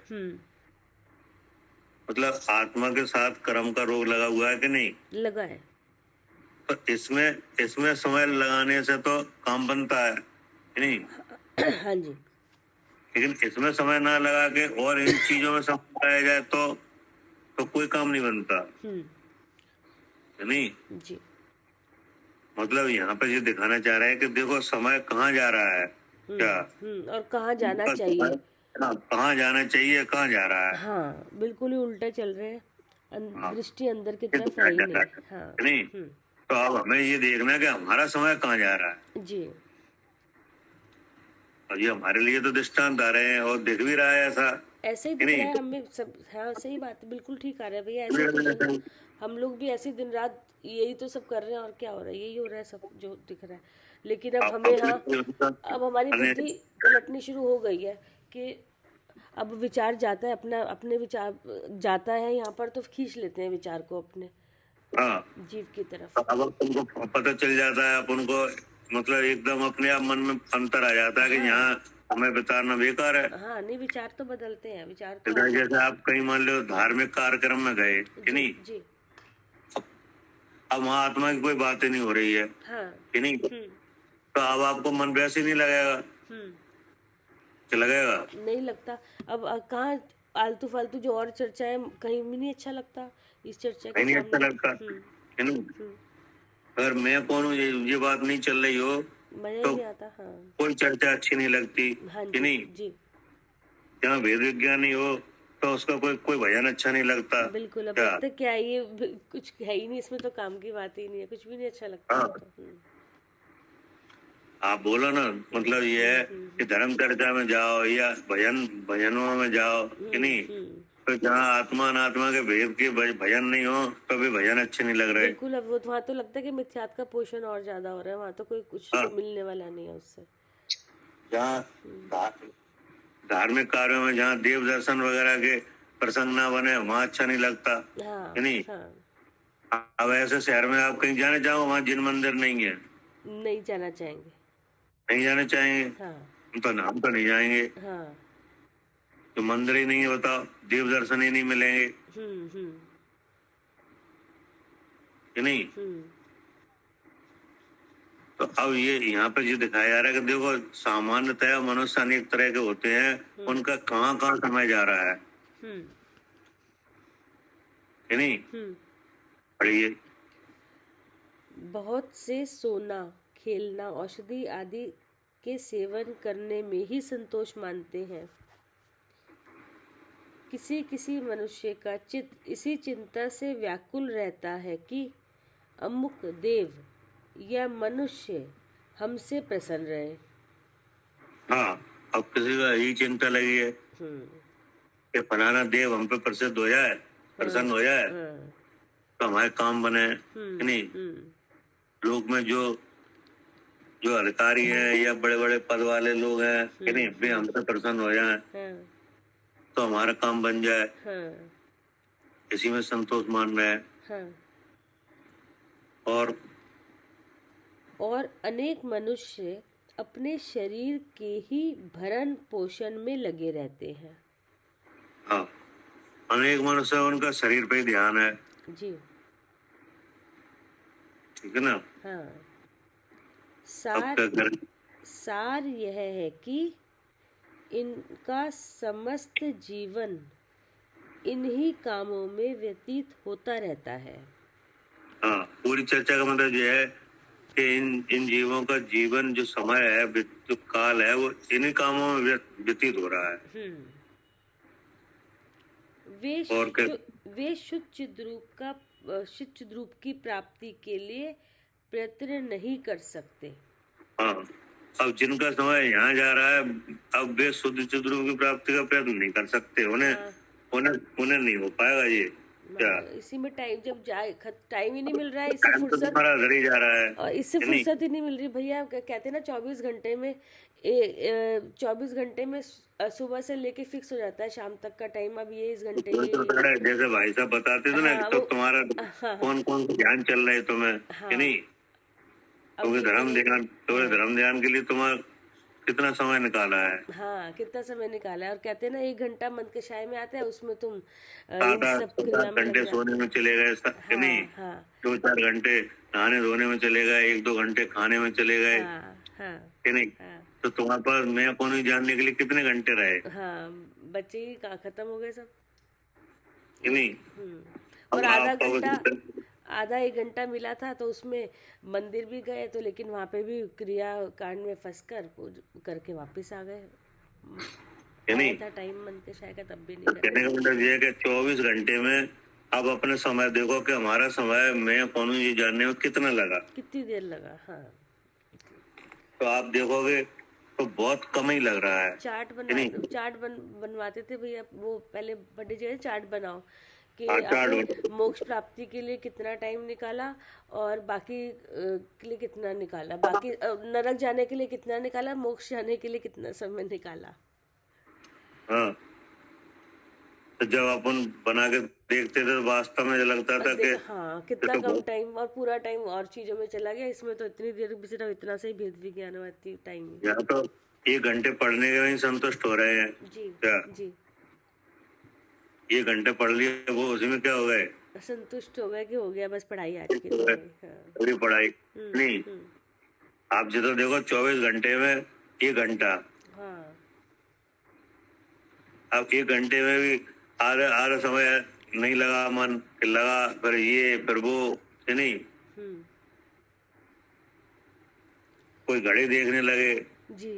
हम्म मतलब आत्मा के साथ कर्म का रोग लगा हुआ है कि नहीं, लगा है। तो इसमें इसमें समय लगाने से तो काम बनता है कि नहीं। हाँ जी। लेकिन इसमें समय ना लगा के और इन चीजों में समय लगाया जाए तो कोई काम नहीं बनता कि नहीं। जी मतलब यहाँ पे ये दिखाना चाह रहे हैं कि देखो समय कहाँ जा रहा है, क्या और कहाँ जाना चाहिए। कहाँ जाना चाहिए, कहाँ जा रहा है। हाँ, बिल्कुल ही उल्टा चल रहे हैं, हाँ, दृष्टि अंदर की ये तरफ है दिखाया ही जा नहीं। रहा है हाँ कि नहीं। तो अब हमें ये देखना है कि हमारा समय कहाँ जा रहा है। जी और ये हमारे लिए तो दृष्टांत आ रहे हैं और दिख भी रहा है ऐसा ऐसे ही कि दिख रहा नहीं। है हमें सब। हाँ, सही बात है, बिल्कुल ठीक आ रहा है भैया। ऐसे तो दिन हम लोग भी ऐसे दिन रात यही तो सब कर रहे हैं, और क्या हो रहा है, यही हो रहा है सब जो दिख रहा है। लेकिन अब हमें, हाँ, अब हमारी बुद्धि पलटनी शुरू हो गई है कि अब विचार जाता है अपना, अपने विचार जाता है यहाँ पर, तो खींच लेते हैं विचार को अपने हाँ, जीव की तरफ। तो अब उनको पता चल जाता है, अपन को मतलब एकदम अपने आप मन में अंतर आ जाता है कि हाँ यहाँ हमें बिताना बेकार है। हाँ, नहीं, विचार तो बदलते हैं, विचार तो जैसे जैसे आप कहीं मान लो धार्मिक कार्यक्रम में गए कि जी नहीं, जी अब वहाँ आत्मा की कोई बात ही नहीं हो रही है हाँ कि नहीं, तो अब आपको मन वैसे ही नहीं लगेगा कि लगेगा। नहीं लगता। अब कहाँ आलतू फालतू जो और चर्चाएं, कहीं भी नहीं अच्छा लगता इस चर्चा के कहीं नहीं अच्छा सामने। लगता कि नहीं। हम्म, अगर मैं कौन हूँ, ये बात नहीं चल रही हो मजा ही तो नहीं आता। हाँ कोई चर्चा अच्छी नहीं लगती हाँ कि जी नहीं। जी, जहाँ वेद विज्ञान नहीं हो तो उसका कोई कोई भजन अच्छा नहीं लगता बिल्कुल। अब क्या। लगता है क्या ये कुछ है ही नहीं इसमें, तो काम की बात ही नहीं है, कुछ भी नहीं अच्छा लगता हाँ, है तो। आप बोलो ना, मतलब ये है कि धर्म चर्चा में जाओ या भजनों में जाओ कि नहीं, तो जहाँ आत्मा अनात्मा के भेद के भजन नहीं हो तो भी भजन अच्छे नहीं लग रहे। बिल्कुल। अब वो वहाँ तो लगता है कि मिथ्यात का पोषण और ज्यादा हो रहा है, वहाँ तो कोई कुछ हाँ, तो मिलने वाला नहीं है उससे। जहाँ धार्मिक कार्यों में जहाँ देव दर्शन वगैरह के प्रसंग ना बने वहाँ अच्छा नहीं लगता हाँ कि नहीं। हाँ, अब ऐसे शहर में आप कहीं जाने जाओ वहाँ जिन मंदिर नहीं है, नहीं जाना चाहेंगे। नहीं जाने चाहेंगे, हाँ तो नाम तो नहीं जाएंगे। हाँ, तो मंदिर ही नहीं है, बताओ, देव दर्शन ही नहीं मिलेंगे हम्म कि नहीं। तो अब ये यहाँ पे जो दिखाया जा रहा है कि देखो सामान्यतया मनुष्य अनेक तरह के होते हैं, उनका कहाँ कहाँ समय जा रहा है कि नहीं। पढ़िए। बहुत से सोना, खेलना, औषधि आदि के सेवन करने में ही संतोष मानते हैं। किसी किसी मनुष्य का चित्त इसी चिंता से व्याकुल रहता है कि अमुक देव या मनुष्य हमसे प्रसन्न रहे। हाँ, अब किसी का यही चिंता लगी है कि फलाना देव हम पे प्रसिद्ध हो जाए, प्रसन्न हो जाए, तो हमारे काम बने कि नहीं। लोक में जो जो अधिकारी हैं या बड़े बड़े पद वाले लोग हैं कि नहीं, वे हमसे प्रसन्न हो जाएं तो हमारा काम बन जाए, इसी में संतोष मान रहे हैं। और अनेक मनुष्य अपने शरीर के ही भरण पोषण में लगे रहते हैं। हाँ, अनेक मनुष्य उनका शरीर पे ही ध्यान है जी, ठीक है ना। हाँ। अब सार यह है कि इनका समस्त जीवन इन्हीं कामों में व्यतीत होता रहता है। हाँ, पूरी चर्चा का मतलब यह है कि इन जीवों का जीवन जो समय है, जो काल है, वो इन्हीं कामों में व्यतीत हो रहा है। वे शुद्ध रूप की प्राप्ति के लिए प्रयत्न नहीं कर सकते। हाँ, अब जिनका समय यहाँ जा रहा है, अब वे शुद्ध चिद्ध रूप की प्राप्ति का प्रयत्न नहीं कर सकते, उन्हें हाँ। उन्हें उन्हें नहीं हो पाएगा ये। क्या इसी में टाइम जब जाए टाइम ही नहीं मिल रहा है, इससे टाइम तो फुर्सत, तुम्हारा घर ही जा रहा है, और इससे है नहीं? फुर्सत ही नहीं मिल रही भैया। कहते हैं ना 24 घंटे में 24 घंटे में सुबह से लेके फिक्स हो जाता है शाम तक का टाइम। अब ये इस घंटे वही तो कह रहा है, जैसे भाई साहब बताते थे ना हाँ, कि तो वो तुम्हारा हाँ कौन कौन से ध्यान चल रहे तुम्हें, हाँ। है नहीं? अब धर्म ध्यान के लिए तुम्हारा कितना समय निकाला है? हाँ, कितना समय निकाला है। और कहते हैं ना 1 घंटा मन के शाय में आता है, उसमें तुम सात इन सब क्रिया में लग घंटे जाते सोने में चले गए, है नहीं? हाँ 2-4 घंटे नहाने धोने में चले गए, 1-2 घंटे खाने में चले गए, हाँ हाँ है नहीं? हाँ तो तुम्हारे पास मैं कौन हूँ जानने के लिए कितने घंटे रहे, हाँ। बच्चे ही कहाँ खत्म हो गए सब। है नहीं? और अब आधा 1 घंटा मिला था तो उसमें मंदिर भी गए तो, लेकिन वहाँ पे भी क्रिया कांड में फंस कर करके वापस आ गए। है नहीं? आया था टाइम मन के शाय का, तब भी नहीं कहने का मतलब ये है कि 24 घंटे में अब अपने समय देखो कि हमारा समय मैं कौन हूँ ये जानने में कितना लगा। कितनी देर लगा। हाँ, तो आप देखोगे तो बहुत कम ही लग रहा है। चार्ट बनवाते थे भैया वो पहले पंडित जी चार्ट बनाओ कि हाँ, चार्ट आपने मोक्ष प्राप्ति के लिए कितना टाइम निकाला और बाकी के लिए कितना निकाला, बाकी नरक जाने के लिए कितना निकाला, मोक्ष जाने के लिए कितना समय निकाला। हाँ, तो जब अपन बना के देखते थे तो वास्तव में लगता था कि हाँ, कितना कम टाइम और पूरा टाइम और चीजों में चला गया। इसमें तो इतनी देर सिर्फ इतना से ही भेद विज्ञान वाली टाइम। यहाँ तो 1 घंटे पढ़ने के में संतुष्ट हो रहे हैं। जी क्या जी, 1 घंटे पढ़ लिए वो उसी में क्या हो गए, संतुष्ट हो गए कि हो गया बस पढ़ाई आज के लिए। हाँ। पूरी पढ़ाई नहीं। आप जितना देखो 24 घंटे में 1 घंटा, हाँ अब 1 घंटे में भी आधा समय नहीं लगा, मन लगा, फिर ये फिर वो, है नहीं? कोई घड़ी देखने लगे। जी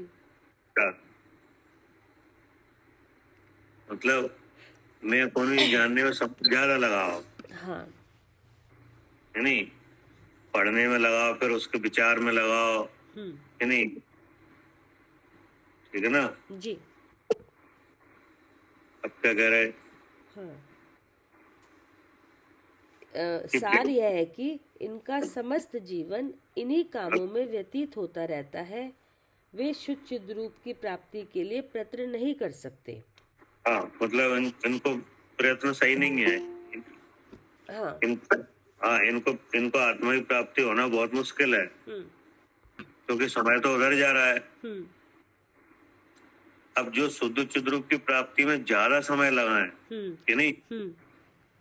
क्या मतलब मैं कौन ही जानने में सब ज्यादा लगाओ, हाँ है नहीं? पढ़ने में लगाओ, फिर उसके विचार में लगाओ, है नहीं? ठीक है ना? जी अब क्या कह रहे? हाँ। सार यह है कि इनका समस्त जीवन इन्हीं कामों में व्यतीत होता रहता है। वे शुद्ध चिद्ध रूप की प्राप्ति के लिए प्रयत्न नहीं कर सकते। हाँ, मतलब इनको प्रयत्न सही नहीं है। हाँ इनको आत्मा की प्राप्ति होना बहुत मुश्किल है, क्योंकि समय तो उधर जा रहा है। अब जो शुद्ध चिद्ध रूप की प्राप्ति में ज्यादा समय लगा है, कि नहीं,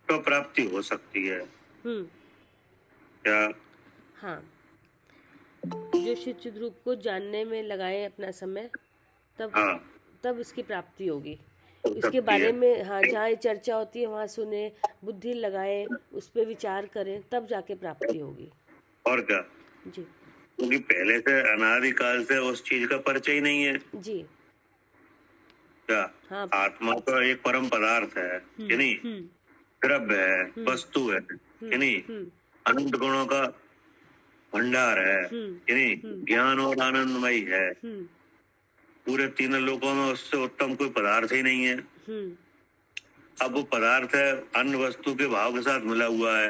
तो प्राप्ति हो सकती है। क्या? हाँ, जो शुद्ध चिद्ध रूप को जानने में लगाए अपना समय, तब इसकी प्राप्ति होगी। इसके बारे में हाँ, जहाँ चर्चा होती है वहाँ सुने, बुद्धि लगाए, उस पर विचार करें, तब जाके प्राप्ति होगी। और क्या जी, क्योंकि पहले से अनादिकाल से उस चीज का परिचय ही नहीं है। जी क्या? हाँ, आत्मा तो एक परम पदार्थ है, कि नहीं? द्रव्य है, वस्तु है, कि नहीं? अनंत गुणों का भंडार है, कि नहीं? ज्ञान और आनंदमय है। पूरे 3 लोकों में उससे उत्तम कोई पदार्थ ही नहीं है। अब वो पदार्थ है अन्य वस्तु के भाव के साथ मिला हुआ है,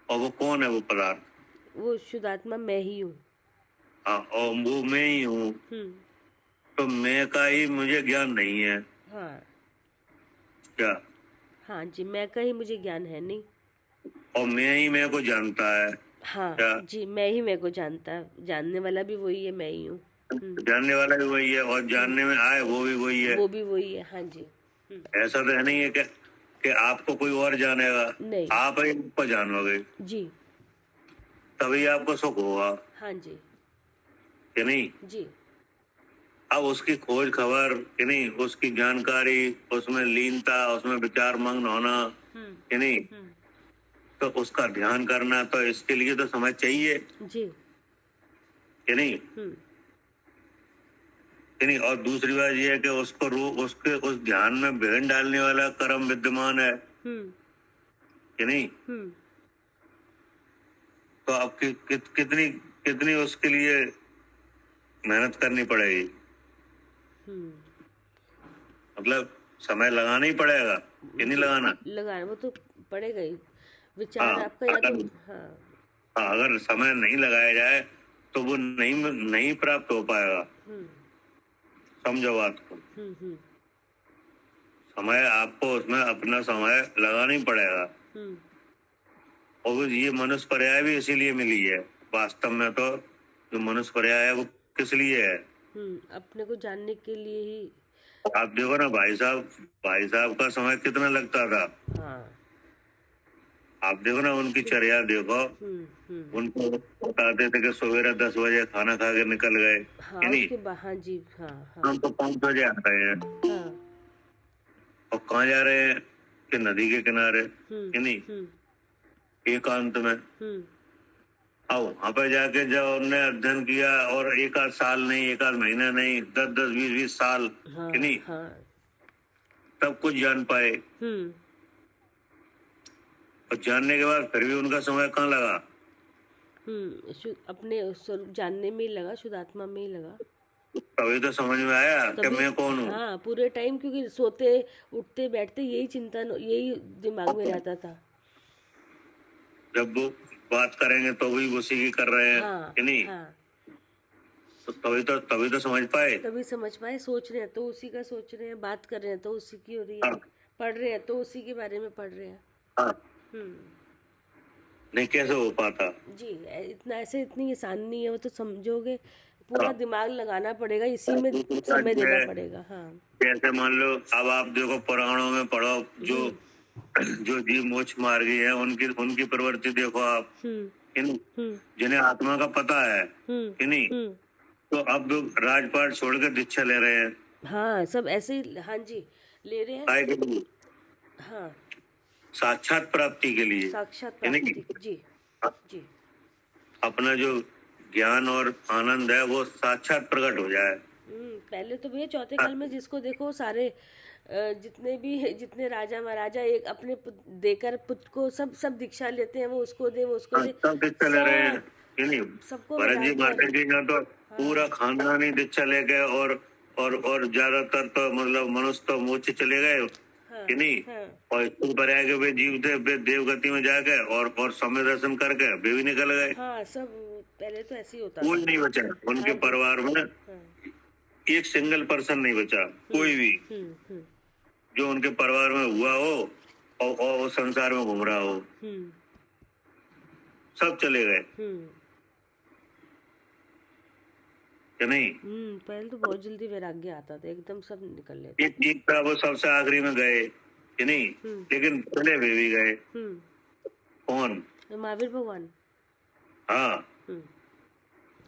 और वो कौन है वो पदार्थ? वो शुद्ध आत्मा मैं ही हूँ। हाँ, और वो मैं ही हूँ। तो मैं का ही मुझे ज्ञान नहीं है। हाँ क्या? हाँ जी, मैं का ही मुझे ज्ञान है नहीं, और मैं ही मैं को जानता है। हाँ क्या? जी, मैं ही मैं को जानता है, जानने वाला भी वही है, मैं ही हूँ। जानने वाला भी वही है, और जानने में आए वो भी वही है। वो भी वही है। हाँ जी। ऐसा तो है नहीं है कि आपको कोई और जानेगा, नहीं, आप ही को जानोगे, जी तभी आपको सुख होगा, हाँ जी, कि नहीं? जी अब उसकी खोज खबर, कि नहीं, उसकी जानकारी, उसमें लीनता, उसमें विचार मग्न होना, कि नहीं, तो उसका ध्यान करना, तो इसके लिए तो समय चाहिए, जी, कि नहीं? कि नहीं? और दूसरी बात यह है कि उसको उसके उस ध्यान में विघ्न डालने वाला कर्म विद्यमान है, कि नहीं? तो अब कितनी कितनी उसके लिए मेहनत करनी पड़ेगी, हम्म मतलब समय लगाना ही पड़ेगा कि नहीं लगाना। लगाना वो तो पड़ेगा ही, विचार हाँ आपका या तो अगर हाँ। हाँ, अगर समय नहीं लगाया जाए तो वो नहीं प्राप्त हो पाएगा। हम्म समझो बात को, हम्म समय आपको उसमें अपना समय लगाना ही पड़ेगा। हम्म और ये मनुष्य पर्याय भी इसीलिए मिली है। वास्तव में तो जो मनुष्य पर्याय है वो किस लिए है? अपने को जानने के लिए ही। आप देखो ना, भाई साहब का समय कितना लगता था। हाँ। आप देखो ना, उनकी चर्या देखो। उनको बताते थे कि सवेरे 10 बजे खाना खा के निकल गए, हाँ कि नहीं? उसके बाद हाँ जी हाँ हम तो 5 बजे आ रहे हैं हाँ और कहाँ जा रहे हैं? कि नदी के किनारे, कि नहीं, हम्म एकांत में। हम्म अब वहां पे जाके जब हमने अध्ययन किया, और एक आध साल नहीं, एक आध महीना नहीं, 10 20 साल, हाँ कि नहीं, हाँ तब कुछ जान पाए। और जानने के बाद फिर भी उनका समय कहाँ लगा? अपने स्वरूप जानने में ही लगा, शुद्धात्मा में ही लगा। तभी तो समझ में आया कि तभी मैं कौन हूँ। हाँ, पूरे टाइम क्योंकि सोते उठते बैठते यही चिंतन, यही दिमाग में रहता था। जब वो बात करेंगे तो भी उसी की कर रहे हैं, हाँ कि नहीं? हाँ तो तभी तो समझ पाए। तभी समझ पाए। सोच रहे हैं तो उसी का सोच रहे हैं, बात कर रहे हैं तो उसी की हो रही है, हाँ, पढ़ रहे हैं तो उसी के बारे में पढ़ रहे हैं। हाँ, हम्म नहीं कैसे हो पाता? जी, इतना ऐसे इतनी आसान नहीं है वो तो, समझोगे पूरा दिमाग लगाना पड़ेगा, इसी में समय देना पड़ेगा। हाँ जैसे मान लो, अब आप देखो पुराणों में पढ़ो, जो जो जीव मोक्ष मार्गी है, उनकी उनकी प्रवृत्ति देखो आप, कि नहीं? जिन्हें आत्मा का पता है, कि नहीं, तो अब लोग राजपाट छोड़ के दीक्षा ले रहे हैं। हाँ सब ऐसे ही, हाँ जी ले रहे हैं। काय के लिए? हाँ साक्षात प्राप्ति के लिए, साक्षात कि नहीं? प्राप्ति जी जी। अपना जो ज्ञान और आनंद है वो साक्षात प्रकट हो जाए। पहले तो भैया चौथे काल में जिसको देखो सारे जितने राजा महाराजा एक अपने देकर पुत्र को सब दीक्षा लेते हैं, वो उसको दे वो उसको दे, सब दीक्षा ले रहे हैं, सब कि नहीं? सबको भरत जी वैराग्य। महाराज जी ने तो पूरा खानदान ही दीक्षा ले गए, और ज्यादातर तो मतलब मनुष्य तो मोक्ष चले गए, कि नहीं? और इसको पर्याय के वे जीव थे, वे देवगति में जाके और समय दर्शन करके वे भी निकल गए। हाँ सब पहले तो ऐसे ही होता कोई था। नहीं बचा उनके परिवार में, एक सिंगल पर्सन नहीं बचा, कोई भी जो उनके परिवार में हुआ हो और वो संसार में घूम रहा हो, सब चले गए, कि नहीं? पहले तो बहुत जल्दी वैराग्य आता था, एकदम सब निकल लेते। एक तरह वो सबसे आखिरी में गए, कि नहीं, लेकिन पहले वे भी गए। कौन? महावीर भगवान। हाँ,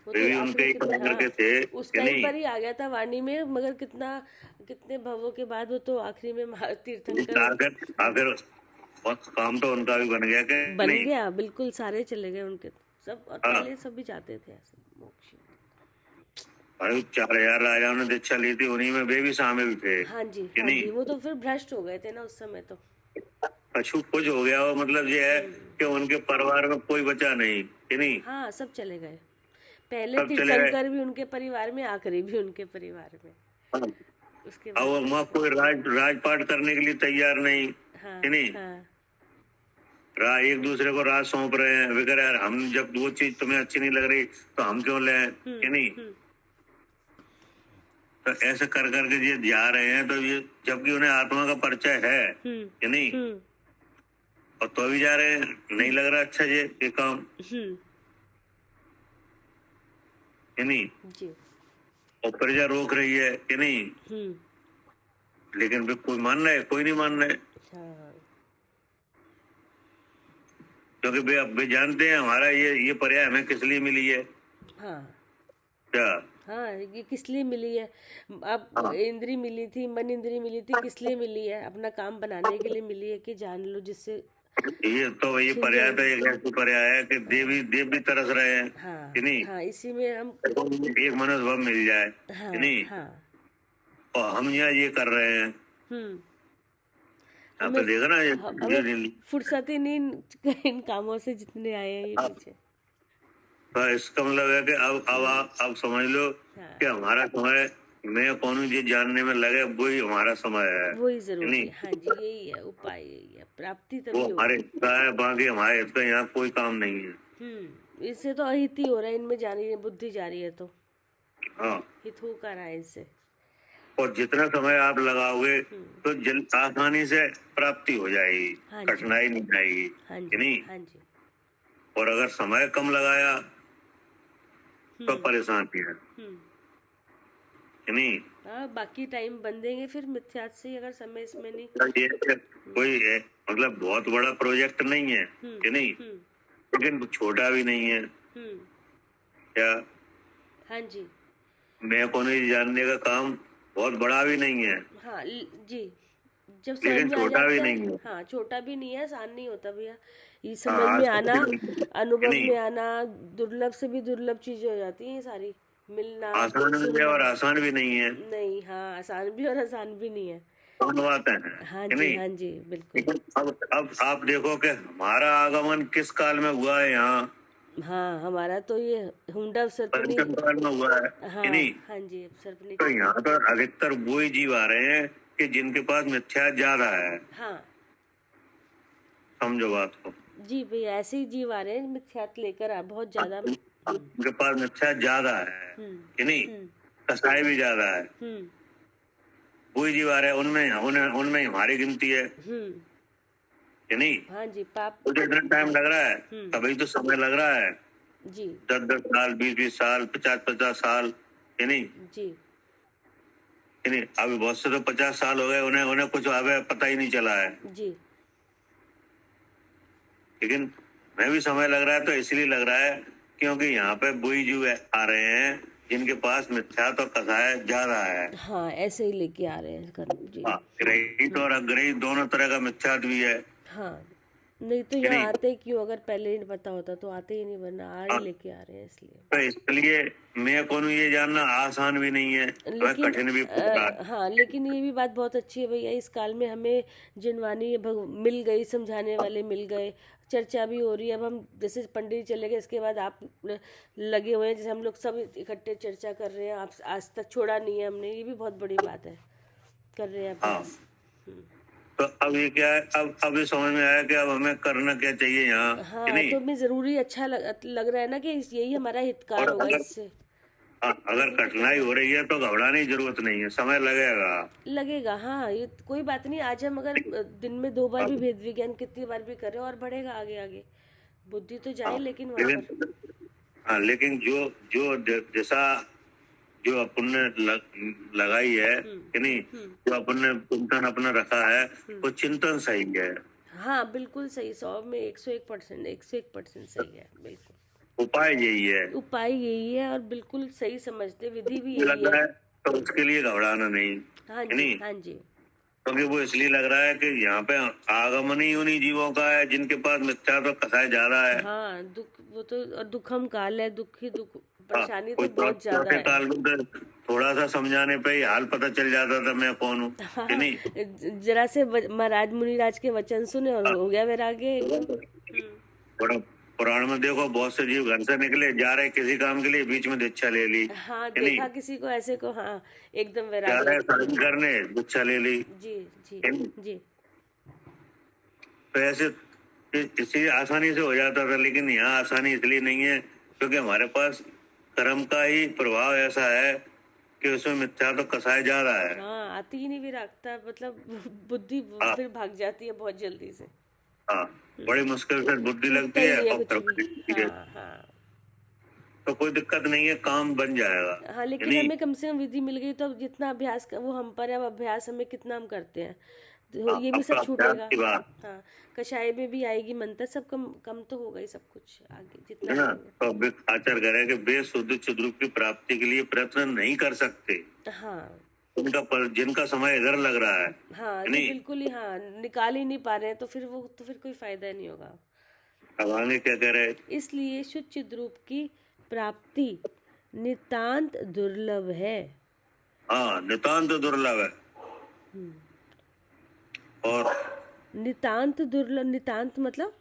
वो वे तो भी आपने उनके कितना, करके थे, उस कि टाइम नहीं? पर ही आ गया था वाणी में, मगर कितने भवों के बाद वो तो आखिरी में तीर्थंकर आखिर काम तो उनका भी बन गया, कि बन नहीं? गया, बिल्कुल सारे चले गए उनके सब। और हाँ। पहले सब भी जाते थे ऐसे मोक्ष। भाई 4000 राजाओं ने दीक्षा ली थी, उन्हीं में वे भी शामिल थे, हाँ जी कि हाँ नहीं? जी, वो तो फिर भ्रष्ट हो गए थे ना उस समय तो। अछूत कुछ हो गया हो, मतलब ये है कि उनके परिवार में कोई बचा नहीं, कि नहीं? हाँ सब चले गए, पहले सब चले गए। तीर्थंकर भी उनके परिवार में, आखिरी भी उनके परिवार में। हाँ। उसके अब बाद वहाँ कोई राजपाट करने के लिए तैयार नहीं, हाँ कि नहीं? हाँ एक दूसरे को राज सौंप रहे हैं, वे कह रहे हैं, यार हम जब वो चीज तुम्हें अच्छी नहीं लग रही तो हम क्यों लें, कि नहीं? तो ऐसे कर करके ये जा रहे हैं, तो ये जबकि उन्हें आत्मा का परिचय है, कि नहीं, और तो भी जा रहे हैं, नहीं लग रहा अच्छा ये काम, कि नहीं? जी। और प्रजा रोक रही है, कि नहीं, लेकिन वे कोई मान रहा है? कोई नहीं मान रहा है, हाँ क्योंकि वे जानते हैं हमारा ये पर्याय हमें किस लिए मिली है। हाँ क्या? हाँ, ये किस लिए मिली है? अब इंद्री मिली थी, मन इंद्री मिली थी, किस लिए मिली है? अपना काम बनाने के लिए मिली है कि जान लो जिससे। ये पर्याय तो एक ऐसी पर्याय है कि देव भी तरस रहे हैं, हाँ कि नहीं? हाँ, इसी में हम एक मनुष्य भाव मिल जाए, हाँ कि नहीं? हाँ और हम यहाँ ये कर रहे हैं, आप तो देखो ना, हमें फुर्सत ही नहीं इन कामों से जितने आए हैं ये पीछे। तो इसका मतलब है कि अब समझ लो हाँ कि हमारा समय मैं कौन हूँ ये जानने में लगे, वही हमारा समय है वही जरूरी नहीं। है। हाँ जी, यही है उपाय, यही है, प्राप्ति वो तभी हमारे होगी। हित का है, बाकी हमारे हित का यहाँ कोई काम नहीं है। इससे तो अहित ही हो रहा है, इनमें जा रही है बुद्धि, जा रही है तो हाँ, हित हो कर रहा है इससे। और जितना समय आप लगाओगे तो आसानी से प्राप्ति हो जाएगी, हाँ जी, कठिनाई नहीं आएगी हाँ कि जी, नहीं। हाँ जी। और अगर समय कम लगाया तो परेशानी है हम्म कि नहीं। हाँ, बाकी टाइम बन देंगे फिर मिथ्यात से, अगर समय इसमें नहीं। ये कोई है मतलब बहुत बड़ा प्रोजेक्ट नहीं है कि नहीं, लेकिन छोटा भी नहीं है। क्या हाँ जी, मैं कौन हूँ जानने का काम बहुत बड़ा भी नहीं है, हाँ जी, जब समझ लेकिन में आ छोटा भी जाता है। नहीं है। हाँ, छोटा भी नहीं है, आसान नहीं होता भैया। ये हाँ, समझ में आसान आना, भी नहीं है, कि अनुभव नहीं। में आना, दुर्लभ से भी दुर्लभ चीजें हो जाती हैं ये सारी, मिलना, आसान भी है सुनना। और आसान भी नहीं है, नहीं, हाँ, आसान भी और आसान भी नहीं है। दोनों बातें हैं हाँ कि जी, नहीं। हाँ जी, बिल्कुल। लेकिन अब आप देखो कि हमारा आगमन किस काल में हुआ है, यहाँ हाँ, हमारा तो ये हुंडा सर्पनी। पंचम काल में हुआ है कि हाँ, नहीं। हाँ जी, सर्पनी तो चक्र। यहाँ पर अधिकतर वो ही जीव आ रहे हैं कि जिनके पास मिथ्या ज्यादा है। हाँ समझो बात को। जी भैया, ऐसे ही जीव आ रहे हैं मिथ्यात लेकर आ, बहुत ज्यादा। उनके पास मिथ्या ज्यादा है कि नहीं, हम्म कसाई भी ज्यादा है। हम्म वही जीव आ रहे हैं, उनमें उनमें उनमें हमारी गिनती है हम्म कि नहीं। हाँ जी, पाप। तो इतना टाइम लग रहा है, तभी तो समय लग रहा है, जी 10-10 साल, 20-20 साल, 50-50 साल कि नहीं। जी कि नहीं, अभी बहुत से तो 50 साल हो गए, उन्हें उन्हें कुछ अभी पता ही नहीं चला है। जी लेकिन मैं भी समय लग रहा है तो इसलिए लग रहा है क्योंकि यहाँ पे वही जीव आ रहे हैं जिनके पास मिथ्या तो कसाय ज्यादा है। हाँ, ऐसे ही लेके आ रहे हैं कर्म जी। हाँ, ग्रहित और अग्रहित दोनों तरह का मिथ्यात भी है हाँ, नहीं तो कि यहाँ नहीं। आते क्यों, अगर पहले ही पता होता तो आते ही नहीं, वरना आ ही हाँ, लेके आ रहे हैं इसलिए। तो इसलिए मैं कौन हूँ ये जानना आसान भी नहीं है, हमें लेकिन कठिन भी पड़ रहा है। हाँ, लेकिन ये भी बात बहुत अच्छी है भैया, इस काल में हमें जिनवानी मिल गई, समझाने वाले मिल गए, चर्चा भी हो रही है। अब हम जैसे पंडित जी चले गए, इसके बाद आप लगे हुए हैं, जैसे हम लोग सब इकट्ठे चर्चा कर रहे हैं, आप आज तक छोड़ा नहीं है हमने, ये भी बहुत बड़ी बात है, कर रहे हैं हाँ, अभ्यास। तो अब ये क्या है, अब ये समझ में आया कि अब हमें करना क्या चाहिए यहाँ कि हाँ, नहीं। तो हमें जरूरी अच्छा लग रहा है ना कि यही हमारा हितकार और होगा अगर इससे। अगर कठिनाई हो रही है तो घबराने की जरूरत नहीं है, समय लगेगा, हाँ, ये कोई बात नहीं। आज हम अगर दिन में 2 बार भी भेद विज्ञान कितनी बार भी करें, और बढ़ेगा आगे आगे, बुद्धि तो जाए लेकिन वहां पर। लेकिन हाँ, लेकिन जो जो जैसा जो अपन ने लगाई है कि नहीं, जो अपन ने चिंतन अपना रखा है, वो चिंतन सही है। हाँ, बिल्कुल सही, 100 में 101%, 101% सही है, बिल्कुल। उपाय यही है, उपाय यही है, और बिल्कुल सही समझते, विधि भी लग यही रहा है। है तो उसके लिए घबराना नहीं हाँ कि जी, नहीं। हाँ जी, क्योंकि वो इसलिए लग रहा है कि यहाँ पे आगमन ही उन्हीं जीवों का है जिनके पास मिथ्या तो कसाय ज्यादा है। हाँ, दुख वो तो, और दुखम काल है, दुख ही दुख, परेशानी कोई तो बहुत ज्यादा चौथे है। काल में तो थोड़ा सा समझाने पे ही हाल पता चल जाता था मैं कौन हूँ कि नहीं। जरा से महाराज मुनिराज के वचन सुने और हो गया वैराग्य एकदम। बड़ा पुराण में देखो, बहुत से जीव घर से निकले, जा रहे किसी काम के लिए, बीच में दीक्षा ले ली हाँ, कि नहीं। देखा किसी को ऐसे को, हाँ, एकदम जा वैराग्य। रहे शादी करने, दीक्षा ले ली। जी जी जी तो ऐसे इसी आसानी से हो जाता था, लेकिन यहाँ आसानी इसलिए नहीं है क्योंकि हमारे पास कर्म का ही प्रभाव ऐसा है कि उसमें मिथ्या तो कसाय ज्यादा है। हाँ, आती ही नहीं विरागता, मतलब बुद्धि हाँ, फिर भाग जाती है बहुत जल्दी से, हाँ, बड़ी मुश्किल से बुद्धि छूटता लगती ही है नहीं है और कुछ कर्म भी। लगती है। हाँ हाँ तो कोई दिक्कत नहीं है, काम बन जाएगा हाँ, लेकिन यानी। हमें कम से कम विधि मिल गई, तो अब जितना अभ्यास वो हम पर है, अब अभ्यास हमें कितना हम करते हैं, तो ये भी सब आपका छूटेगा। अभ्यास की बात हाँ, कषाय में भी आएगी मंत्र, सब कम कम तो होगा ही सब कुछ आगे है जितना ना। करेंगे। तो अब आचार्य कह रहे हैं कि वे शुद्ध चिद्रूप की प्राप्ति के लिए प्रयत्न नहीं कर सकते, हाँ जिनका समय इधर लग रहा है हाँ, जो नहीं। बिल्कुल ही, हाँ, निकाल ही नहीं पा रहे हैं, तो फिर वो, तो फिर कोई फायदा नहीं होगा। अब आगे क्या कह रहे हैं। इसलिए शुद्ध चिद्रूप की प्राप्ति नितांत दुर्लभ है। हाँ, नितांत दुर्लभ है। और नितांत दुर्लभ, नितांत मतलब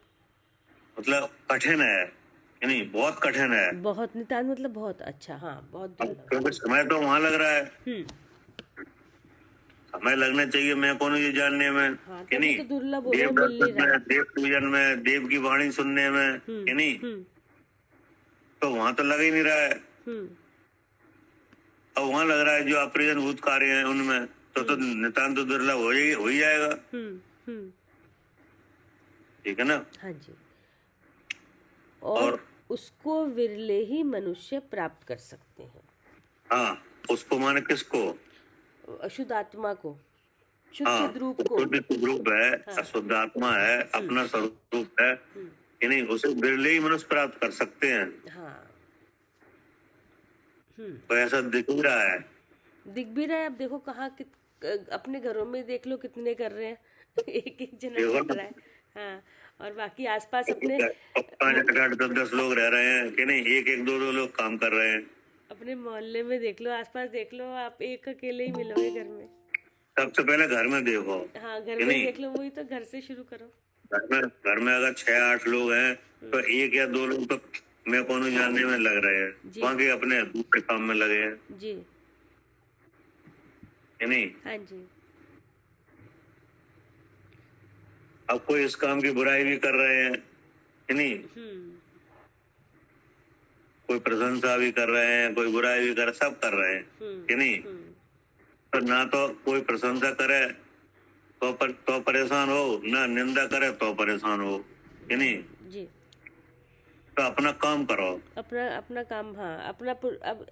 मतलब कठिन है नहीं बहुत कठिन है, बहुत नितांत मतलब बहुत अच्छा, हाँ बहुत दुर्लभ। क्योंकि समय तो वहां लग रहा है, हम्म। समय लगना चाहिए मैं कौन हूँ ये जानने में, हाँ कि तो नहीं, तो दुर्लभ हो रहा देव है, मिल नहीं दर्शन रहा। में, देव पूजन में, देव की वाणी सुनने में, कि नहीं, हम्म। तो वहां तो लग ही नहीं रहा है। हम्म। अब वहां लग रहा है जो अप्रियन भूत कार्य है उनमें, तो नितांत दुर्लभ हो ही जाएगा, हम्म। ठीक है ना। हाँ जी। और और उसको विरले ही मनुष्य प्राप्त कर सकते हैं। हाँ, उसको माने किसको, अशुद्ध आत्मा को, शुद्ध हाँ, चिद रूप को। शुद्ध रूप है, हाँ। अशुद्ध आत्मा है, अपना स्वरूप है, हम्म। कि नहीं, उसे बिरले ही मनुष्य प्राप्त कर सकते हैं। हाँ। तो ऐसा दिख ही रहा है। दिख भी रहा है, अब देखो कहाँ अपने घरों में देख लो कितने कर रहे हैं एक एक जना देखो कर ना, रहा है। हाँ। और बाकी आसपास अपने 5 8 10 10 लोग रह रहे हैं, कि नहीं, एक एक दो दो लोग काम कर रहे हैं। अपने मोहल्ले में देख लो, आसपास देख लो, आप एक अकेले ही मिलोगे घर में। सबसे पहले घर में देखो, हाँ, घर कि में ही नहीं, देख लो, वही तो, घर से शुरू करो। घर में अगर 6 8 लोग हैं, तो एक या दो लोग तो मैं कौन हूँ जानने में लग रहे हैं, जी। बाकी अपने दूसरे काम में लगे हैं, जी। कि नहीं। हाँ जी। अब कोई इस काम की बुराई भी कर रहे हैं, कि नहीं, कोई प्रशंसा भी कर रहे हैं, कोई बुराई भी कर रहे, सब कर रहे हैं, कि नहीं। तो ना तो कोई प्रशंसा करे तो परेशान हो, ना निंदा करे तो परेशान हो, कि नहीं। जी। तो अपना काम करो, अपना अपना काम, हाँ, अब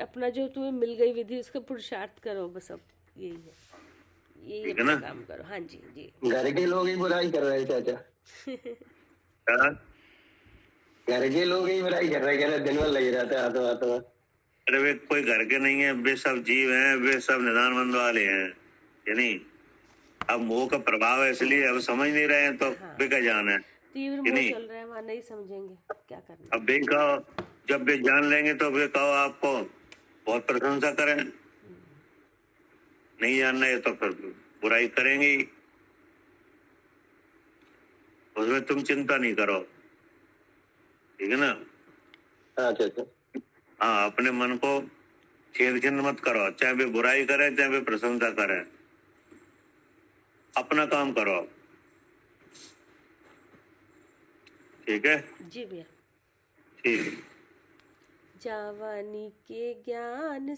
अपना जो तुम्हें मिल गई विधि उसका पुरुषार्थ करो, बस अब यही है, यही ठीक है अपना ना। काम करो। हाँ जी। जी। घर के लोग ही बुराई कर रहे हैं चाचा, क्या? घर के लोग ही बुराई कर रहे हैं, कह रहे दिन भर लगे रहते हैं हाथों हाथों। अरे वे कोई घर के नहीं है, वे सब जीव हैं, वे सब निदानबंद वाले हैं, कि नहीं। अब मोह का प्रभाव है, इसलिए अब समझ नहीं रहे हैं, तो हाँ। वे क्या जान है, तीव्र कि मोह नहीं। चल रहा है, वहां नहीं समझेंगे क्या करना। अब वे कहो, जब वे जान लेंगे तो वे कहो आपको बहुत प्रशंसा करें, नहीं जानना है तो फिर बुराई करेंगे ही। उसमें तुम चिंता नहीं करो, ठीक है ना। हाँ चाचा। हाँ, अपने मन को छेद मत करो, चाहे वे बुराई करें चाहे वे प्रशंसा करें, अपना काम करो, ठीक है। जी भैया। ठीक है। जावानी के ज्ञान